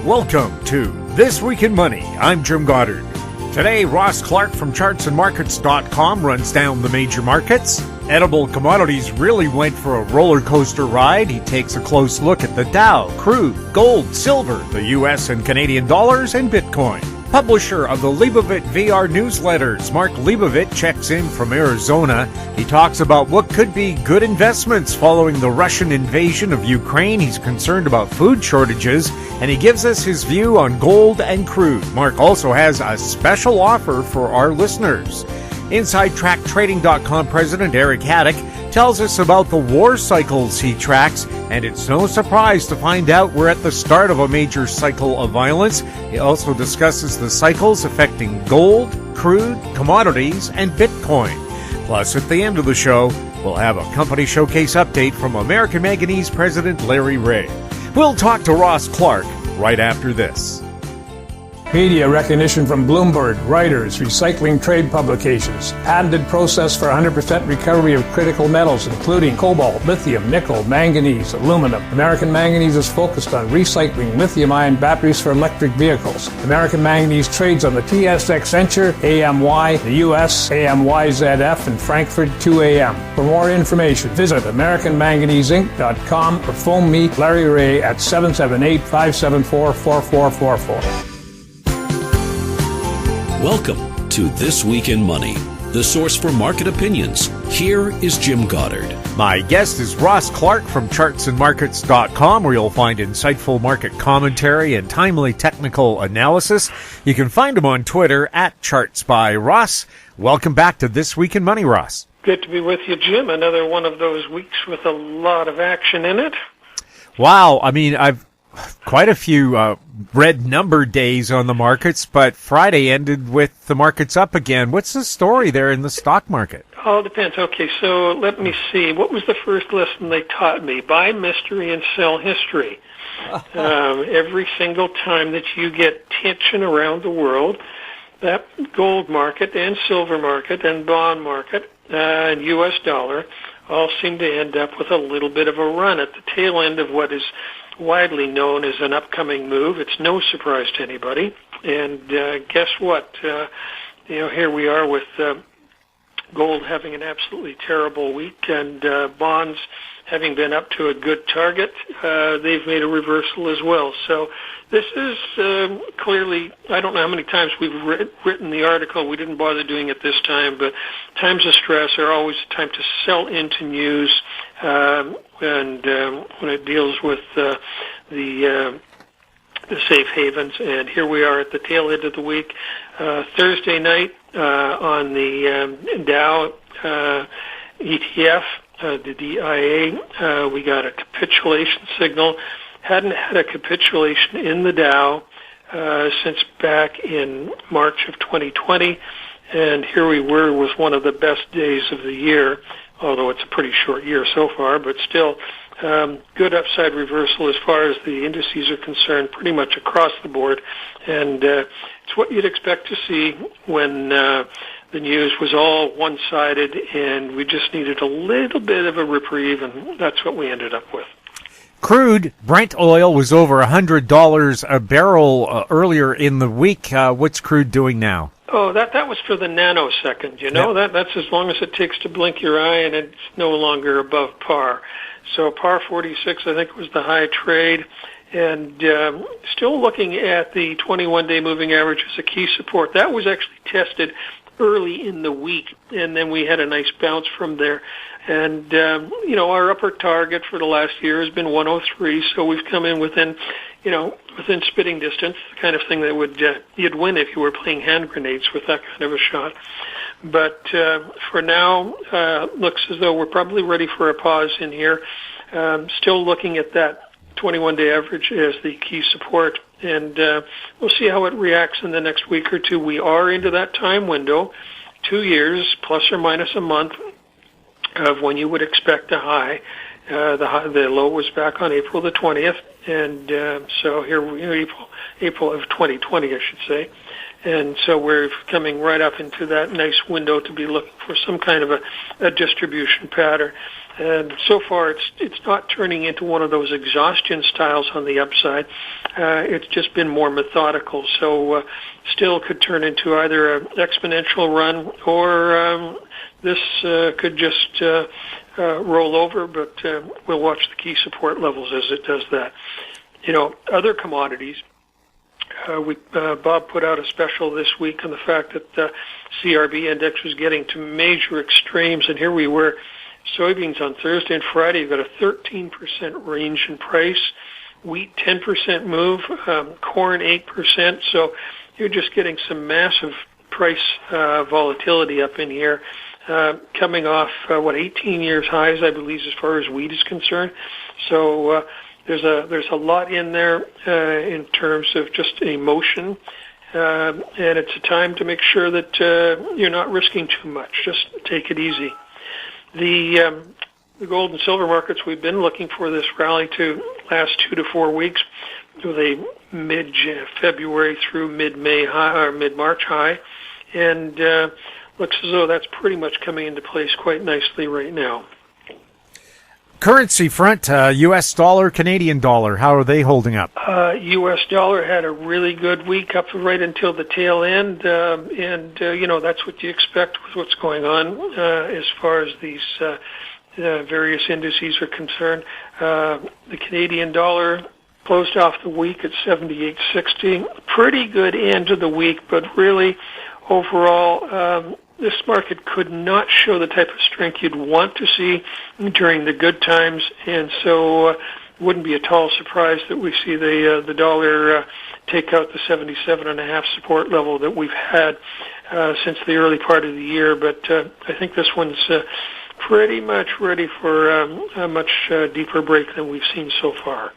Welcome to This Week in Money. I'm Jim Goddard. Today, Ross Clark from chartsandmarkets.com runs down the major markets. Edible Commodities really went for a roller coaster ride. He takes a close look at the Dow, crude, gold, silver, the U.S. and Canadian dollars, and Bitcoin. Publisher of the Leibovit VR newsletters, Mark Leibovit, checks in from Arizona. He talks about what could be good investments following the Russian invasion of Ukraine. He's concerned about food shortages, and he gives us his view on gold and crude. Mark also has a special offer for our listeners. InsideTrackTrading.com President Eric Hadik tells us about the war cycles he tracks, and it's no surprise to find out we're at the start of a major cycle of violence. He also discusses the cycles affecting gold, crude, commodities, and Bitcoin. Plus, at the end of the show, we'll have a company showcase update from American Manganese President Larry Reaugh. We'll talk to Ross Clark right after this. Media recognition from Bloomberg, Reuters, recycling trade publications, patented process for 100% recovery of critical metals, including cobalt, lithium, nickel, manganese, aluminum. American Manganese is focused on recycling lithium-ion batteries for electric vehicles. American Manganese trades on the TSX Venture, AMY, the US, AMYZF, and Frankfurt 2AM. For more information, visit AmericanManganeseInc.com or phone me, Larry Reaugh, at 778-574-4444. Welcome to This Week in Money, the source for market opinions. Here is Jim Goddard. My guest is Ross Clark from chartsandmarkets.com, where you'll find insightful market commentary and timely technical analysis. You can find him on Twitter at ChartsByRoss. Welcome back to This Week in Money, Ross. Good to be with you, Jim. Another one of those weeks with a lot of action in it. Wow. I mean, I've quite a few red number days on the markets, but Friday ended with the markets up again. What's the story there in the stock market? All depends. Okay, so let me see. What was the first lesson they taught me? Buy mystery and sell history. Every single time that you get tension around the world, that gold market and silver market and bond market and U.S. dollar all seem to end up with a little bit of a run at the tail end of what is widely known as an upcoming move. It's no surprise to anybody. And guess what? Here we are with gold having an absolutely terrible week, and bonds having been up to a good target. They've made a reversal as well. So this is clearly, I don't know how many times we've written the article. We didn't bother doing it this time, but times of stress are always a time to sell into news, and when it deals with the safe havens. And here we are at the tail end of the week. Thursday night on the Dow ETF, the DIA, we got a capitulation signal. Hadn't had a capitulation in the Dow since back in March of 2020, and here we were with one of the best days of the year, although it's a pretty short year so far, but still good upside reversal as far as the indices are concerned, pretty much across the board, and it's what you'd expect to see when the news was all one-sided and we just needed a little bit of a reprieve, and that's what we ended up with. Crude, Brent oil was over $100 a barrel earlier in the week. What's crude doing now? Oh, that was for the nanosecond, you know. Yep. That's as long as it takes to blink your eye, and it's no longer above par. So par 46, I think, was the high trade. And still looking at the 21-day moving average as a key support. That was actually tested early in the week, and then we had a nice bounce from there. And, our upper target for the last year has been 103, so we've come in within spitting distance, the kind of thing that would you'd win if you were playing hand grenades with that kind of a shot. But for now, looks as though we're probably ready for a pause in here. Still looking at that 21-day average as the key support, and we'll see how it reacts in the next week or two. We are into that time window, 2 years plus or minus a month of when you would expect a high. The low was back on April the 20th, and so here April of 2020, I should say. And so we're coming right up into that nice window to be looking for some kind of a distribution pattern. And so far, it's not turning into one of those exhaustion styles on the upside. It's just been more methodical. So still could turn into either an exponential run or this could just roll over. But we'll watch the key support levels as it does that. Other commodities. Bob put out a special this week on the fact that the CRB index was getting to major extremes, and here we were. Soybeans on Thursday and Friday, you've got a 13% range in price. Wheat, 10% move. Corn, 8%. So you're just getting some massive price volatility up in here, coming off, 18 years highs, I believe, as far as wheat is concerned. So there's a lot in there in terms of just emotion. And it's a time to make sure that you're not risking too much. Just take it easy. The gold and silver markets, we've been looking for this rally to last 2 to 4 weeks with a mid-February through mid-May high or mid-March high, and looks as though that's pretty much coming into place quite nicely right now. Currency front, U.S. dollar, Canadian dollar, how are they holding up? U.S. dollar had a really good week up right until the tail end, and that's what you expect with what's going on as far as these various indices are concerned. The Canadian dollar closed off the week at 78.60. Pretty good end of the week, but really overall this market could not show the type of strength you'd want to see during the good times, and so wouldn't be at all surprised that we see the dollar take out the 77.5 support level that we've had since the early part of the year. But I think this one's pretty much ready for a much deeper break than we've seen so far.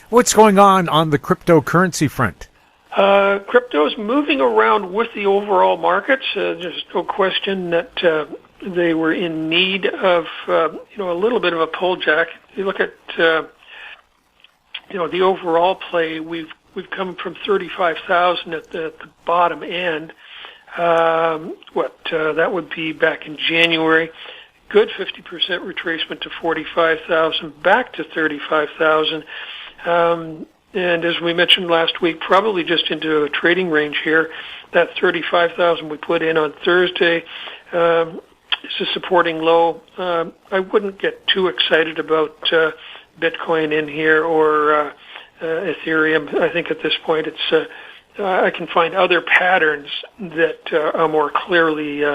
What's going on the cryptocurrency front? Crypto's moving around with the overall markets. There's no question that they were in need of a little bit of a pull jack. You look at the overall play. We've come from 35,000 at the bottom end. That would be back in January. Good 50% retracement to 45,000, back to 35,000. And as we mentioned last week, probably just into a trading range here. That 35,000 we put in on Thursday is a supporting low. I wouldn't get too excited about Bitcoin in here or Ethereum. I think at this point it's I can find other patterns that are more clearly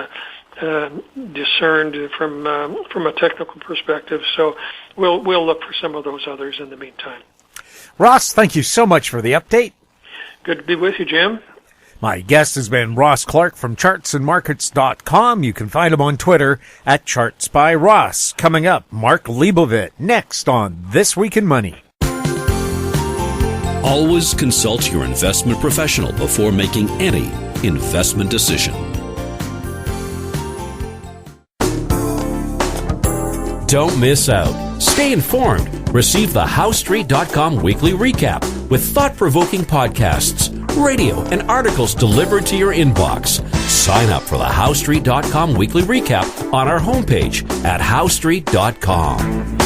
discerned from a technical perspective. So we'll look for some of those others in the meantime. Ross, thank you so much for the update. Good to be with you, Jim. My guest has been Ross Clark from chartsandmarkets.com. You can find him on Twitter at ChartsByRoss. Coming up, Mark Leibovit, next on This Week in Money. Always consult your investment professional before making any investment decision. Don't miss out. Stay informed. Receive the HowStreet.com weekly recap with thought-provoking podcasts, radio, and articles delivered to your inbox. Sign up for the HowStreet.com weekly recap on our homepage at HowStreet.com.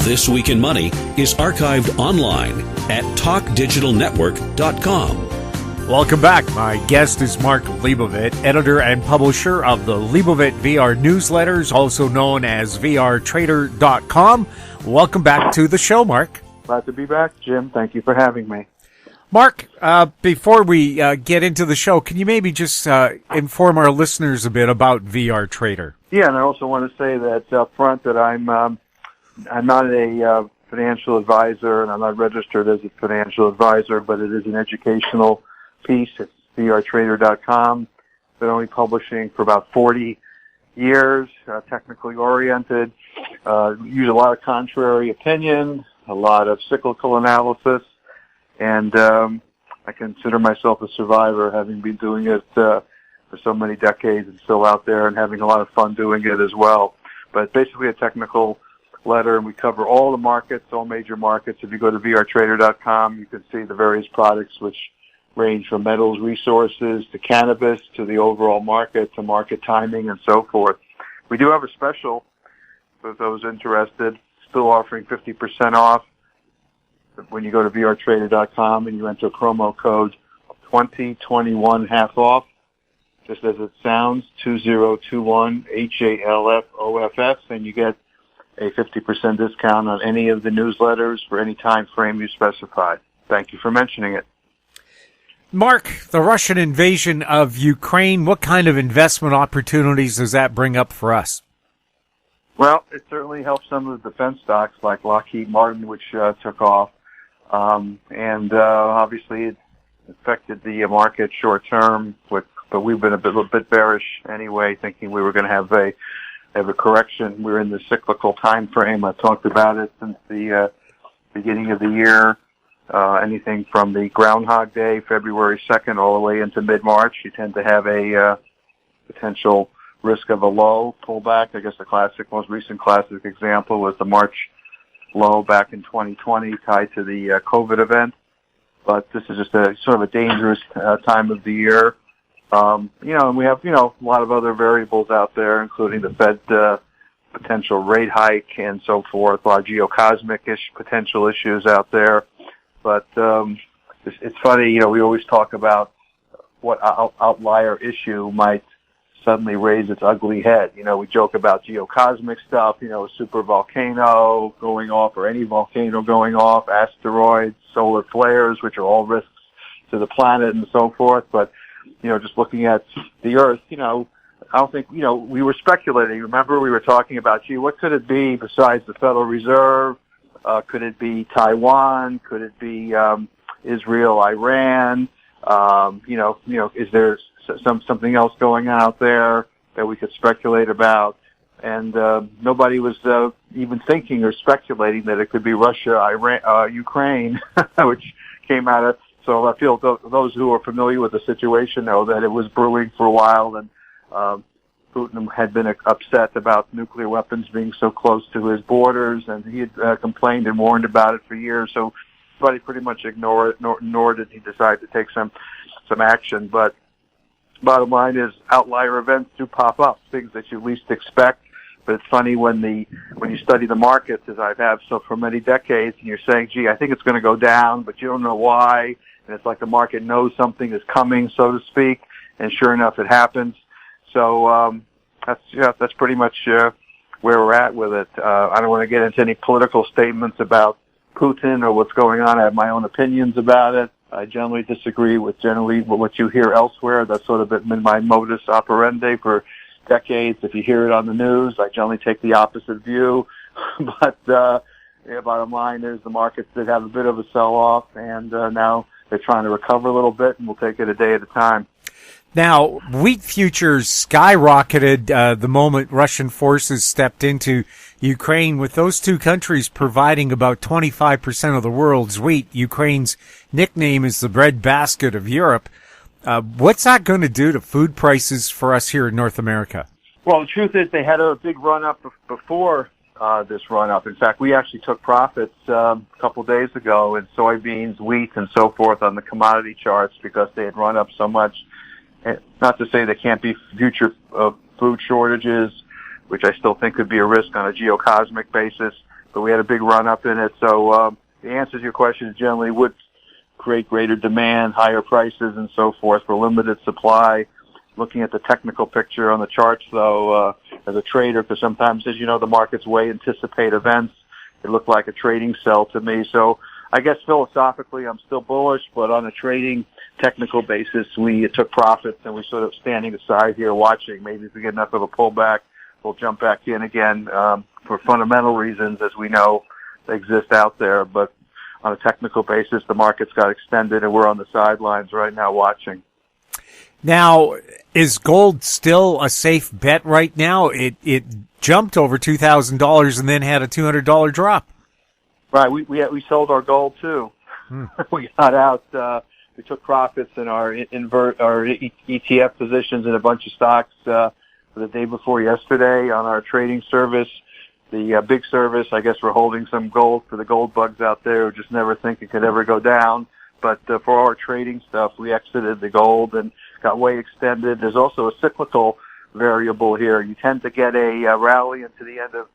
This Week in Money is archived online at TalkDigitalNetwork.com. Welcome back. My guest is Mark Leibovit, editor and publisher of the Leibovit VR newsletters, also known as VRTrader.com. Welcome back to the show, Mark. Glad to be back, Jim. Thank you for having me. Mark, before we get into the show, can you maybe just inform our listeners a bit about VR Trader? Yeah, and I also want to say that up front that I'm not a financial advisor, and I'm not registered as a financial advisor, but it is an educational piece. It's VRTrader.com. Been only publishing for about 40 years, technically oriented. Use a lot of contrary opinion, a lot of cyclical analysis, and I consider myself a survivor, having been doing it for so many decades and still out there and having a lot of fun doing it as well. But basically a technical letter, and we cover all the markets, all major markets. If you go to VRTrader.com, you can see the various products which range from metals, resources, to cannabis, to the overall market, to market timing, and so forth. We do have a special for those interested, still offering 50% off when you go to vrtrader.com and you enter promo code 2021 half off, just as it sounds, 2021 HALFOFF, and you get a 50% discount on any of the newsletters for any time frame you specify. Thank you for mentioning it. Mark, the Russian invasion of Ukraine, what kind of investment opportunities does that bring up for us? Well, it certainly helps some of the defense stocks like Lockheed Martin, which took off. And obviously it affected the market short term, but we've been a bit bearish anyway, thinking we were going to have a correction. We're in the cyclical time frame. I've talked about it since the beginning of the year. Anything from the Groundhog Day, February 2nd, all the way into mid-March, you tend to have a potential risk of a low pullback. I guess the most recent classic example was the March low back in 2020 tied to the COVID event. But this is just a sort of a dangerous time of the year. And we have, a lot of other variables out there, including the Fed potential rate hike and so forth, a lot of geocosmic-ish potential issues out there. But it's funny, we always talk about what outlier issue might suddenly raise its ugly head. We joke about geocosmic stuff, a super volcano going off or any volcano going off, asteroids, solar flares, which are all risks to the planet and so forth. But, just looking at the Earth, I don't think, we were speculating. Remember, we were talking about, what could it be besides the Federal Reserve? Could it be Taiwan? Could it be Israel, Iran? Is there something else going on out there that we could speculate about? And nobody was even thinking or speculating that it could be Russia, Iran, Ukraine, which came out of. So I feel those who are familiar with the situation know that it was brewing for a while, and Putin had been upset about nuclear weapons being so close to his borders, and he had complained and warned about it for years. So everybody pretty much ignored it, nor did he decide to take some action. But bottom line is, outlier events do pop up, things that you least expect. But it's funny when you study the markets, as I have so for many decades, and you're saying, gee, I think it's going to go down, but you don't know why. And it's like the market knows something is coming, so to speak, and sure enough, it happens. So that's pretty much where we're at with it. I don't want to get into any political statements about Putin or what's going on. I have my own opinions about it. I generally disagree with what you hear elsewhere. That's sort of been my modus operandi for decades. If you hear it on the news, I generally take the opposite view. But bottom line is the markets did have a bit of a sell-off, and now they're trying to recover a little bit, and we'll take it a day at a time. Now, wheat futures skyrocketed the moment Russian forces stepped into Ukraine, with those two countries providing about 25% of the world's wheat. Ukraine's nickname is the breadbasket of Europe. What's that going to do to food prices for us here in North America? Well, the truth is they had a big run-up before this run-up. In fact, we actually took profits a couple of days ago in soybeans, wheat, and so forth on the commodity charts because they had run up so much. Not to say there can't be future food shortages, which I still think could be a risk on a geocosmic basis, but we had a big run-up in it. So the answer to your question is generally would create greater demand, higher prices, and so forth for limited supply. Looking at the technical picture on the charts, though, as a trader, because sometimes, as you know, the markets way anticipate events. It looked like a trading sell to me. So I guess philosophically I'm still bullish, but on a trading technical basis, we took profits and we're sort of standing aside here watching. Maybe if we get enough of a pullback, we'll jump back in again for fundamental reasons, as we know they exist out there. But on a technical basis, the markets got extended and we're on the sidelines right now watching. Now, is gold still a safe bet right now? It jumped over $2,000 and then had a $200 drop. Right, we sold our gold too. We got out. We took profits in our ETF positions in a bunch of stocks for the day before yesterday on our trading service. The big service, I guess we're holding some gold for the gold bugs out there who just never think it could ever go down. But for our trading stuff, we exited the gold and got way extended. There's also a cyclical variable here. You tend to get a rally into the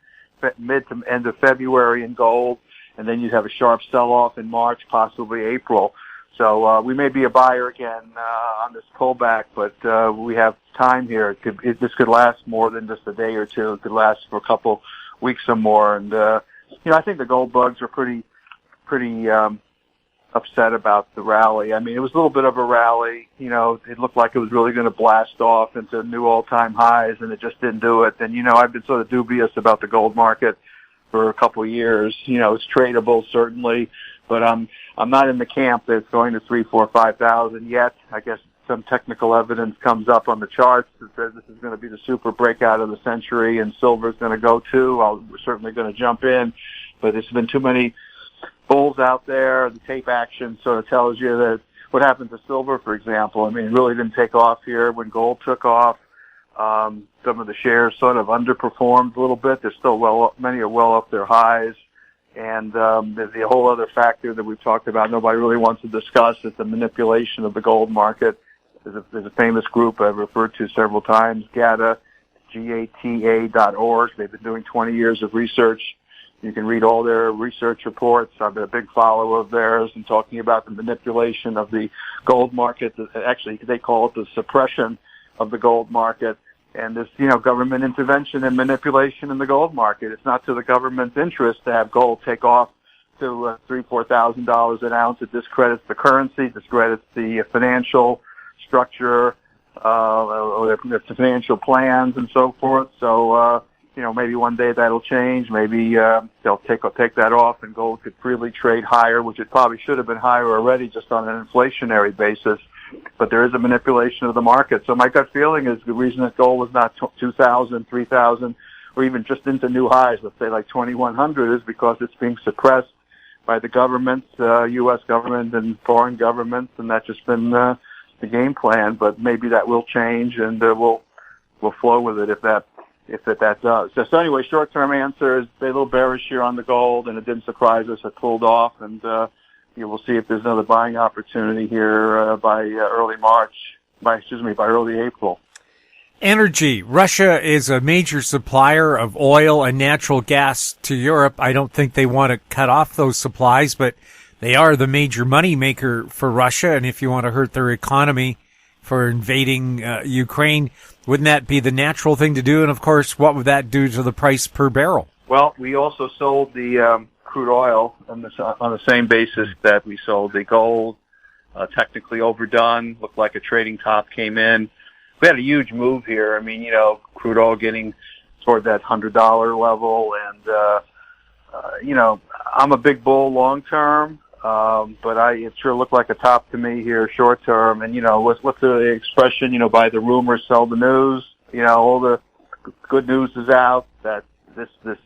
mid to end of February in gold, and then you'd have a sharp sell-off in March, possibly April. So we may be a buyer again on this pullback, but we have time here. This could last more than just a day or two. It could last for a couple weeks or more. And I think the gold bugs are pretty upset about the rally. I mean, it was a little bit of a rally. It looked like it was really going to blast off into new all-time highs, and it just didn't do it. And I've been sort of dubious about the gold market for a couple of years. It's tradable certainly, but I'm not in the camp that it's going to 3,000, 4,000, 5,000 yet. I guess some technical evidence comes up on the charts that says this is going to be the super breakout of the century, and silver's going to go too. We're certainly going to jump in, but there's been too many bulls out there. The tape action sort of tells you that what happened to silver, for example. I mean, it really didn't take off here when gold took off. Some of the shares sort of underperformed a little bit. They're still many are well up their highs. And the whole other factor that we've talked about, nobody really wants to discuss, is the manipulation of the gold market. There's a famous group I've referred to several times, GATA, GATA.org. They've been doing 20 years of research. You can read all their research reports. I've been a big follower of theirs and talking about the manipulation of the gold market. Actually, they call it the suppression of the gold market. And this, government intervention and manipulation in the gold market. It's not to the government's interest to have gold take off to $3,000, $4,000 an ounce. It discredits the currency, discredits the financial structure, or the financial plans and so forth. So, maybe one day that'll change. Maybe they'll take that off, and gold could freely trade higher, which it probably should have been higher already, just on an inflationary basis. But there is a manipulation of the market. So my gut feeling is the reason that gold was not 2,000, 3,000, or even just into new highs, let's say like 2,100, is because it's being suppressed by the government, U.S. government and foreign governments, and that's just been the game plan. But maybe that will change, and we'll flow with it if that does. So anyway, short-term answer is a little bearish here on the gold, and it didn't surprise us. It pulled off, and we'll see if there's another buying opportunity here by early April. Energy. Russia is a major supplier of oil and natural gas to Europe. I don't think they want to cut off those supplies, but they are the major money maker for Russia. And if you want to hurt their economy for invading Ukraine, wouldn't that be the natural thing to do? And of course, what would that do to the price per barrel? Well, we also sold the crude oil on the same basis that we sold the gold. Technically overdone, looked like a trading top came in. We had a huge move here. I mean, crude oil getting toward that $100 level, and I'm a big bull long term, but it sure looked like a top to me here short term. And what's the expression? Buy the rumors, sell the news. All the good news is out that this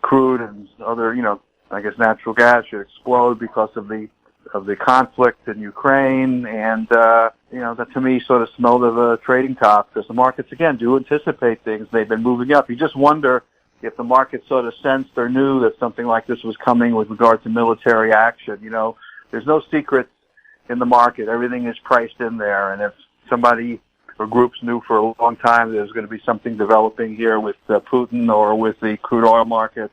crude and other I guess natural gas should explode because of the conflict in Ukraine, and that to me sort of smelled of a trading top, because the markets again do anticipate things. They've been moving up. You just wonder if the market sort of sensed or knew that something like this was coming with regard to military action. There's no secrets in the market. Everything is priced in there, and if somebody or groups knew for a long time there's going to be something developing here with Putin or with the crude oil market,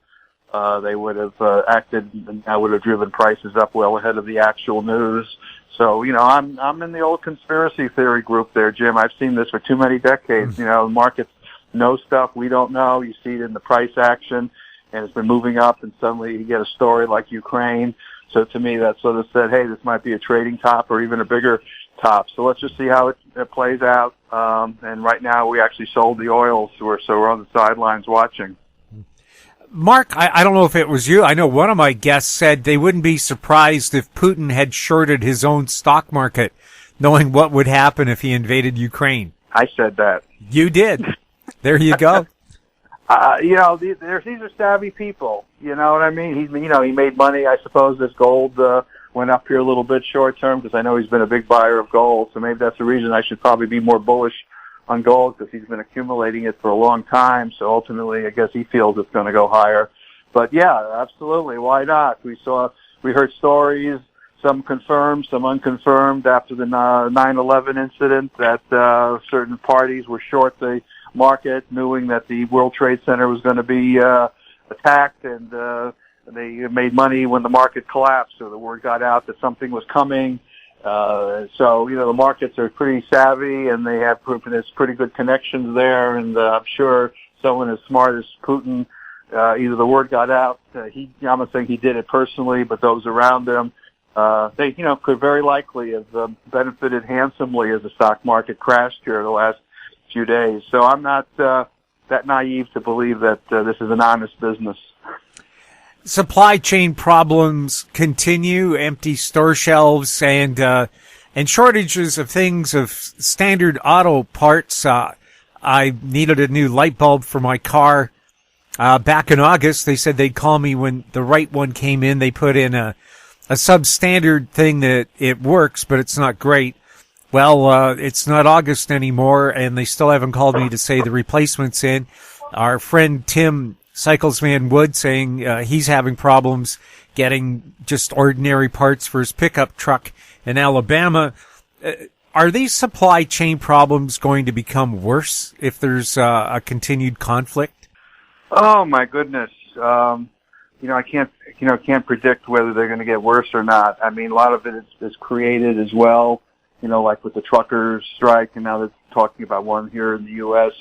they would have acted, and that would have driven prices up well ahead of the actual news. So, I'm in the old conspiracy theory group there, Jim. I've seen this for too many decades. Markets know stuff we don't know. You see it in the price action, and it's been moving up, and suddenly you get a story like Ukraine. So to me, that sort of said, hey, this might be a trading top or even a bigger top. So let's just see how it plays out. And right now, we actually sold the oil, so we're on the sidelines watching. Mark, I don't know if it was you. I know one of my guests said they wouldn't be surprised if Putin had shorted his own stock market, knowing what would happen if he invaded Ukraine. I said that. You did. There you go. These are savvy people. You know what I mean? He made money. I suppose this gold went up here a little bit short term, because I know he's been a big buyer of gold. So maybe that's the reason I should probably be more bullish on gold, because he's been accumulating it for a long time. So ultimately, I guess he feels it's going to go higher. But yeah, absolutely. Why not? We heard stories, some confirmed, some unconfirmed, after the 9/11 incident, that certain parties were short the market, knowing that the World Trade Center was going to be attacked, and they made money when the market collapsed. So the word got out that something was coming. So, the markets are pretty savvy, and they have there's pretty good connections there, and I'm sure someone as smart as Putin, either the word got out, I'm not saying he did it personally, but those around him, they, could very likely have benefited handsomely as the stock market crashed here the last few days. So I'm not that naive to believe that this is an honest business. Supply chain problems continue, empty store shelves, and shortages of things, of standard auto parts. I needed a new light bulb for my car. Back in August, they said they'd call me when the right one came in. They put in a substandard thing that it works, but it's not great. Well, it's not August anymore, and they still haven't called me to say the replacement's in. Our friend Tim Cycles Van Wood saying he's having problems getting just ordinary parts for his pickup truck in Alabama. Are these supply chain problems going to become worse if there's a continued conflict? Oh my goodness. I can't predict whether they're going to get worse or not. I mean, a lot of it is created as well, like with the truckers strike, and now they're talking about one here in the U.S.,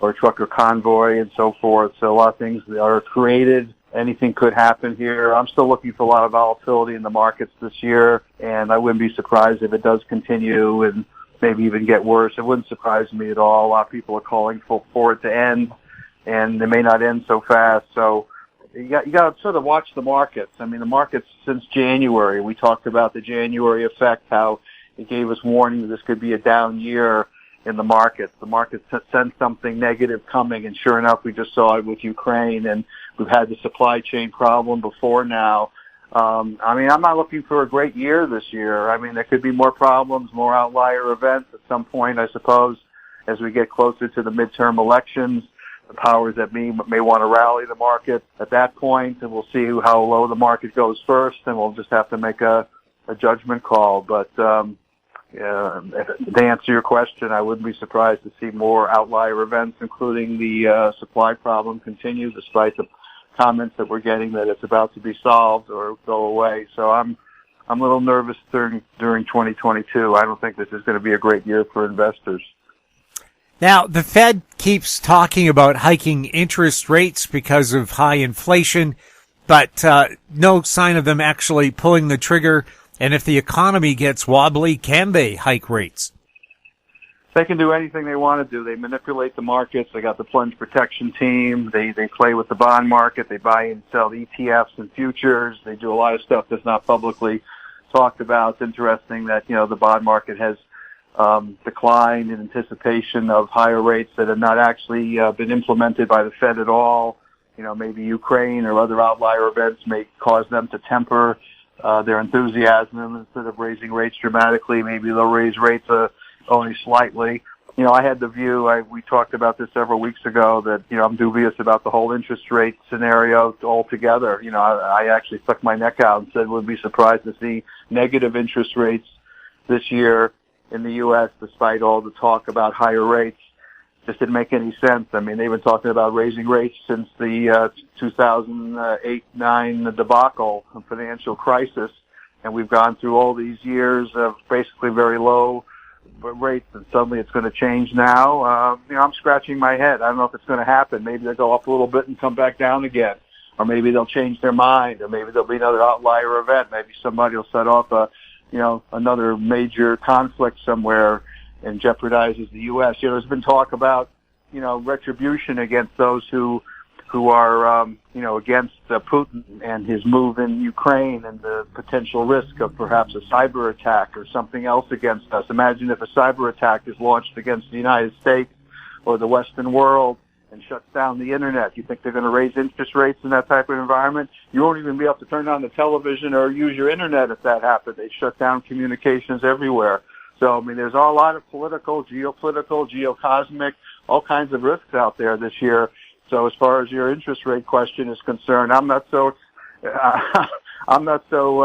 or trucker convoy and so forth. So a lot of things that are created. Anything could happen here. I'm still looking for a lot of volatility in the markets this year, and I wouldn't be surprised if it does continue and maybe even get worse. It wouldn't surprise me at all. A lot of people are calling for it to end, and they may not end so fast. So you got to sort of watch the markets. I mean, the markets since January, we talked about the January effect, how it gave us warning that this could be a down year in the markets. The markets sensed something negative coming, and sure enough, we just saw it with Ukraine, and we've had the supply chain problem before now. I'm not looking for a great year this year. I mean, there could be more problems, more outlier events at some point, I suppose, as we get closer to the midterm elections. The powers that be may want to rally the market at that point, and we'll see how low the market goes first, and we'll just have to make a judgment call. But to answer your question, I wouldn't be surprised to see more outlier events, including the supply problem, continue, despite the comments that we're getting that it's about to be solved or go away. So I'm a little nervous during 2022. I don't think this is going to be a great year for investors. Now, the Fed keeps talking about hiking interest rates because of high inflation, but no sign of them actually pulling the trigger. And if the economy gets wobbly, can they hike rates? They can do anything they want to do. They manipulate the markets. They got the plunge protection team. They play with the bond market. They buy and sell ETFs and futures. They do a lot of stuff that's not publicly talked about. It's interesting that, the bond market has declined in anticipation of higher rates that have not actually been implemented by the Fed at all. Maybe Ukraine or other outlier events may cause them to temper their enthusiasm. Instead of raising rates dramatically, maybe they'll raise rates only slightly. I had the view, we talked about this several weeks ago, that, I'm dubious about the whole interest rate scenario altogether. I actually stuck my neck out and said we'd be surprised to see negative interest rates this year in the U.S. despite all the talk about higher rates. Just didn't make any sense. I mean, they've been talking about raising rates since the 2008-9 debacle, financial crisis, and we've gone through all these years of basically very low rates, and suddenly it's going to change now. I'm scratching my head. I don't know if it's going to happen. Maybe they'll go up a little bit and come back down again, or maybe they'll change their mind, or maybe there'll be another outlier event. Maybe somebody will set off another major conflict somewhere and jeopardizes the U.S. There's been talk about, retribution against those who are, against Putin and his move in Ukraine and the potential risk of perhaps a cyber attack or something else against us. Imagine if a cyber attack is launched against the United States or the Western world and shuts down the Internet. You think they're going to raise interest rates in that type of environment? You won't even be able to turn on the television or use your Internet if that happened. They shut down communications everywhere. So, there's a lot of political, geopolitical, geocosmic, all kinds of risks out there this year. So as far as your interest rate question is concerned, I'm not so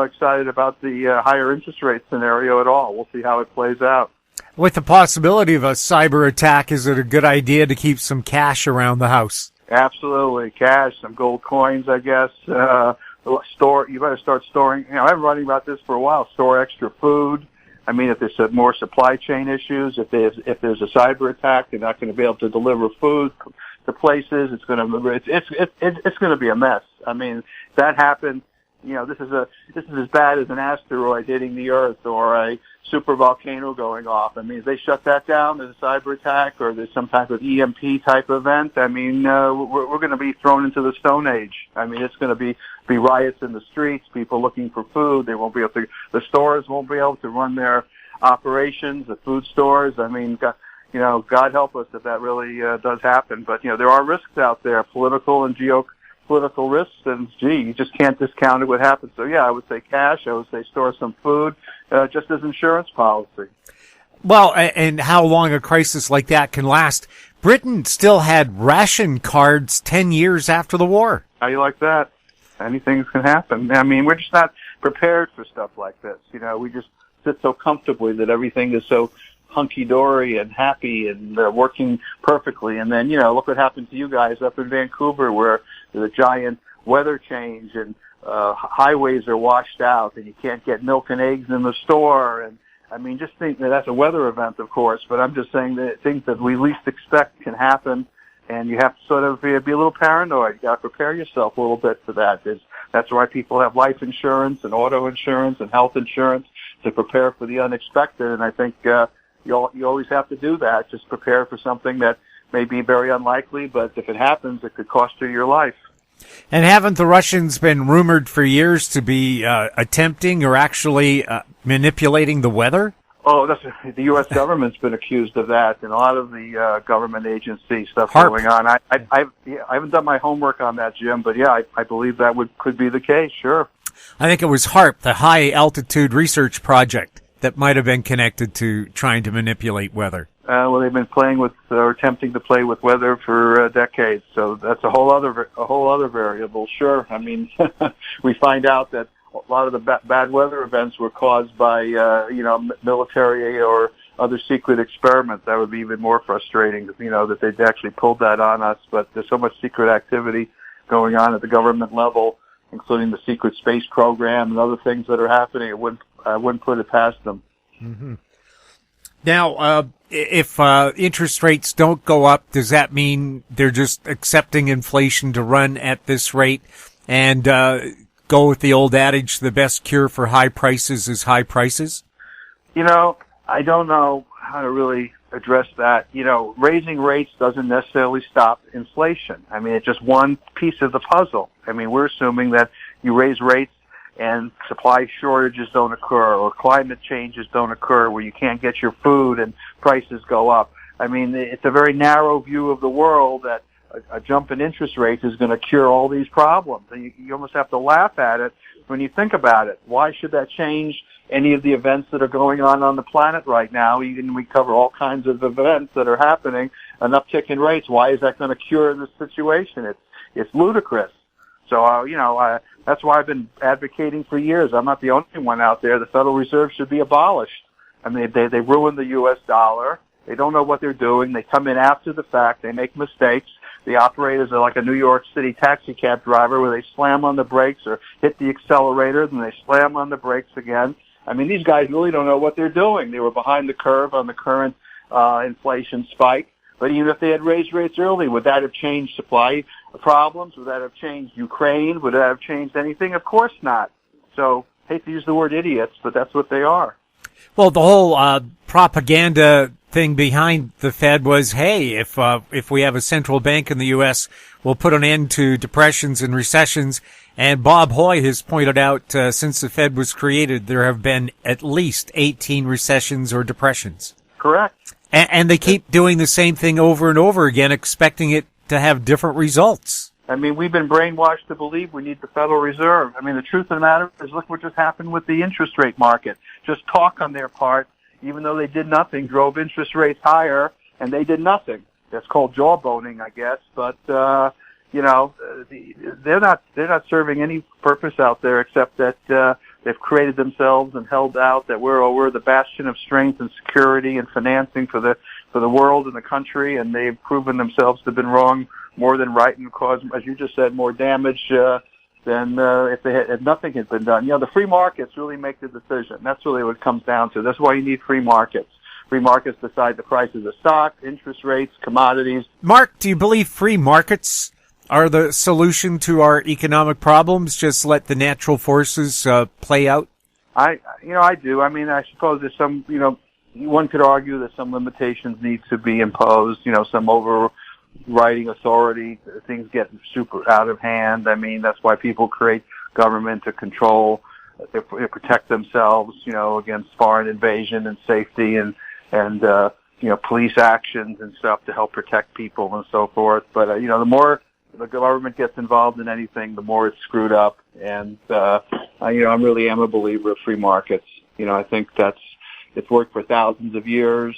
excited about the higher interest rate scenario at all. We'll see how it plays out. With the possibility of a cyber attack, is it a good idea to keep some cash around the house? Absolutely. Cash, some gold coins, I guess. You better start storing. I've been writing about this for a while. Store extra food. I mean, if there's more supply chain issues, if there's a cyber attack, they're not going to be able to deliver food to places. It's going to be a mess. I mean, if that happened, this is as bad as an asteroid hitting the Earth or a super volcano going off. I mean, if they shut that down, there's a cyber attack or there's some type of EMP type event. I mean, we're going to be thrown into the Stone Age. I mean, it's going to be riots in the streets, people looking for food. They won't be able to. The stores won't be able to run their operations. The food stores. I mean, God help us if that really does happen. But there are risks out there, political and geopolitical risks, and you just can't discount it what happens. So yeah, I would say cash. I would say store some food, just as insurance policy. Well, and how long a crisis like that can last. Britain still had ration cards 10 years after the war. How you like that? Anything can happen. I mean, we're just not prepared for stuff like this. We just sit so comfortably that everything is so hunky-dory and happy and working perfectly. And then, look what happened to you guys up in Vancouver where there's a giant weather change and highways are washed out and you can't get milk and eggs in the store. And I mean, just think that that's a weather event, of course, but I'm just saying that things that we least expect can happen. And you have to sort of be a little paranoid. You got to prepare yourself a little bit for that. That's why people have life insurance and auto insurance and health insurance to prepare for the unexpected. And I think you always have to do that. Just prepare for something that may be very unlikely, but if it happens, it could cost you your life. And haven't the Russians been rumored for years to be attempting or actually manipulating the weather? Oh, the U.S. government's been accused of that, and a lot of the government agency stuff going on. I haven't done my homework on that, Jim, but yeah, I believe that could be the case. Sure. I think it was HARP, the High Altitude Research Project, that might have been connected to trying to manipulate weather. Well, they've been playing with or attempting to play with weather for decades, so that's a whole other variable. Sure. I mean, we find out that a lot of the bad weather events were caused by, military or other secret experiments. That would be even more frustrating, that they'd actually pulled that on us. But there's so much secret activity going on at the government level, including the secret space program and other things that are happening. I wouldn't put it past them. Mm-hmm. Now, if interest rates don't go up, does that mean they're just accepting inflation to run at this rate and go with the old adage, the best cure for high prices is high prices? I don't know how to really address that. Raising rates doesn't necessarily stop inflation. I mean, it's just one piece of the puzzle. I mean, we're assuming that you raise rates and supply shortages don't occur or climate changes don't occur where you can't get your food and prices go up. I mean, it's a very narrow view of the world that a jump in interest rates is going to cure all these problems. And you almost have to laugh at it when you think about it. Why should that change any of the events that are going on the planet right now? We cover all kinds of events that are happening, an uptick in rates. Why is that going to cure this situation? It's ludicrous. So, that's why I've been advocating for years. I'm not the only one out there. The Federal Reserve should be abolished. I mean, they ruined the U.S. dollar. They don't know what they're doing. They come in after the fact. They make mistakes. The operators are like a New York City taxi cab driver where they slam on the brakes or hit the accelerator, then they slam on the brakes again. I mean, these guys really don't know what they're doing. They were behind the curve on the current inflation spike. But even if they had raised rates early, would that have changed supply problems? Would that have changed Ukraine? Would that have changed anything? Of course not. So, hate to use the word idiots, but that's what they are. Well, the whole propaganda thing behind the Fed was, hey, if we have a central bank in the U.S., we'll put an end to depressions and recessions. And Bob Hoy has pointed out, since the Fed was created, there have been at least 18 recessions or depressions. Correct. And they keep doing the same thing over and over again, expecting it to have different results. I mean, we've been brainwashed to believe we need the Federal Reserve. I mean, the truth of the matter is, look what just happened with the interest rate market. Just talk on their part, even though they did nothing, drove interest rates higher, and they did nothing. That's called jawboning, I guess. But they're not serving any purpose out there except that they've created themselves and held out that we're the bastion of strength and security and financing for the world and the country, and they've proven themselves to have been wrong more than right and caused, as you just said, more damage than if nothing had been done. The free markets really make the decision. That's really what it comes down to. That's why you need free markets. Free markets decide the prices of stock, interest rates, commodities. Mark, do you believe free markets are the solution to our economic problems? Just let the natural forces play out? I do. I mean, I suppose there's some, one could argue that some limitations need to be imposed, some overriding authority. Things get super out of hand. I mean, that's why people create government to control, to protect themselves, against foreign invasion and safety and police actions and stuff to help protect people and so forth. But, the more the government gets involved in anything, the more it's screwed up. And, I really am a believer of free markets. I think it's worked for thousands of years.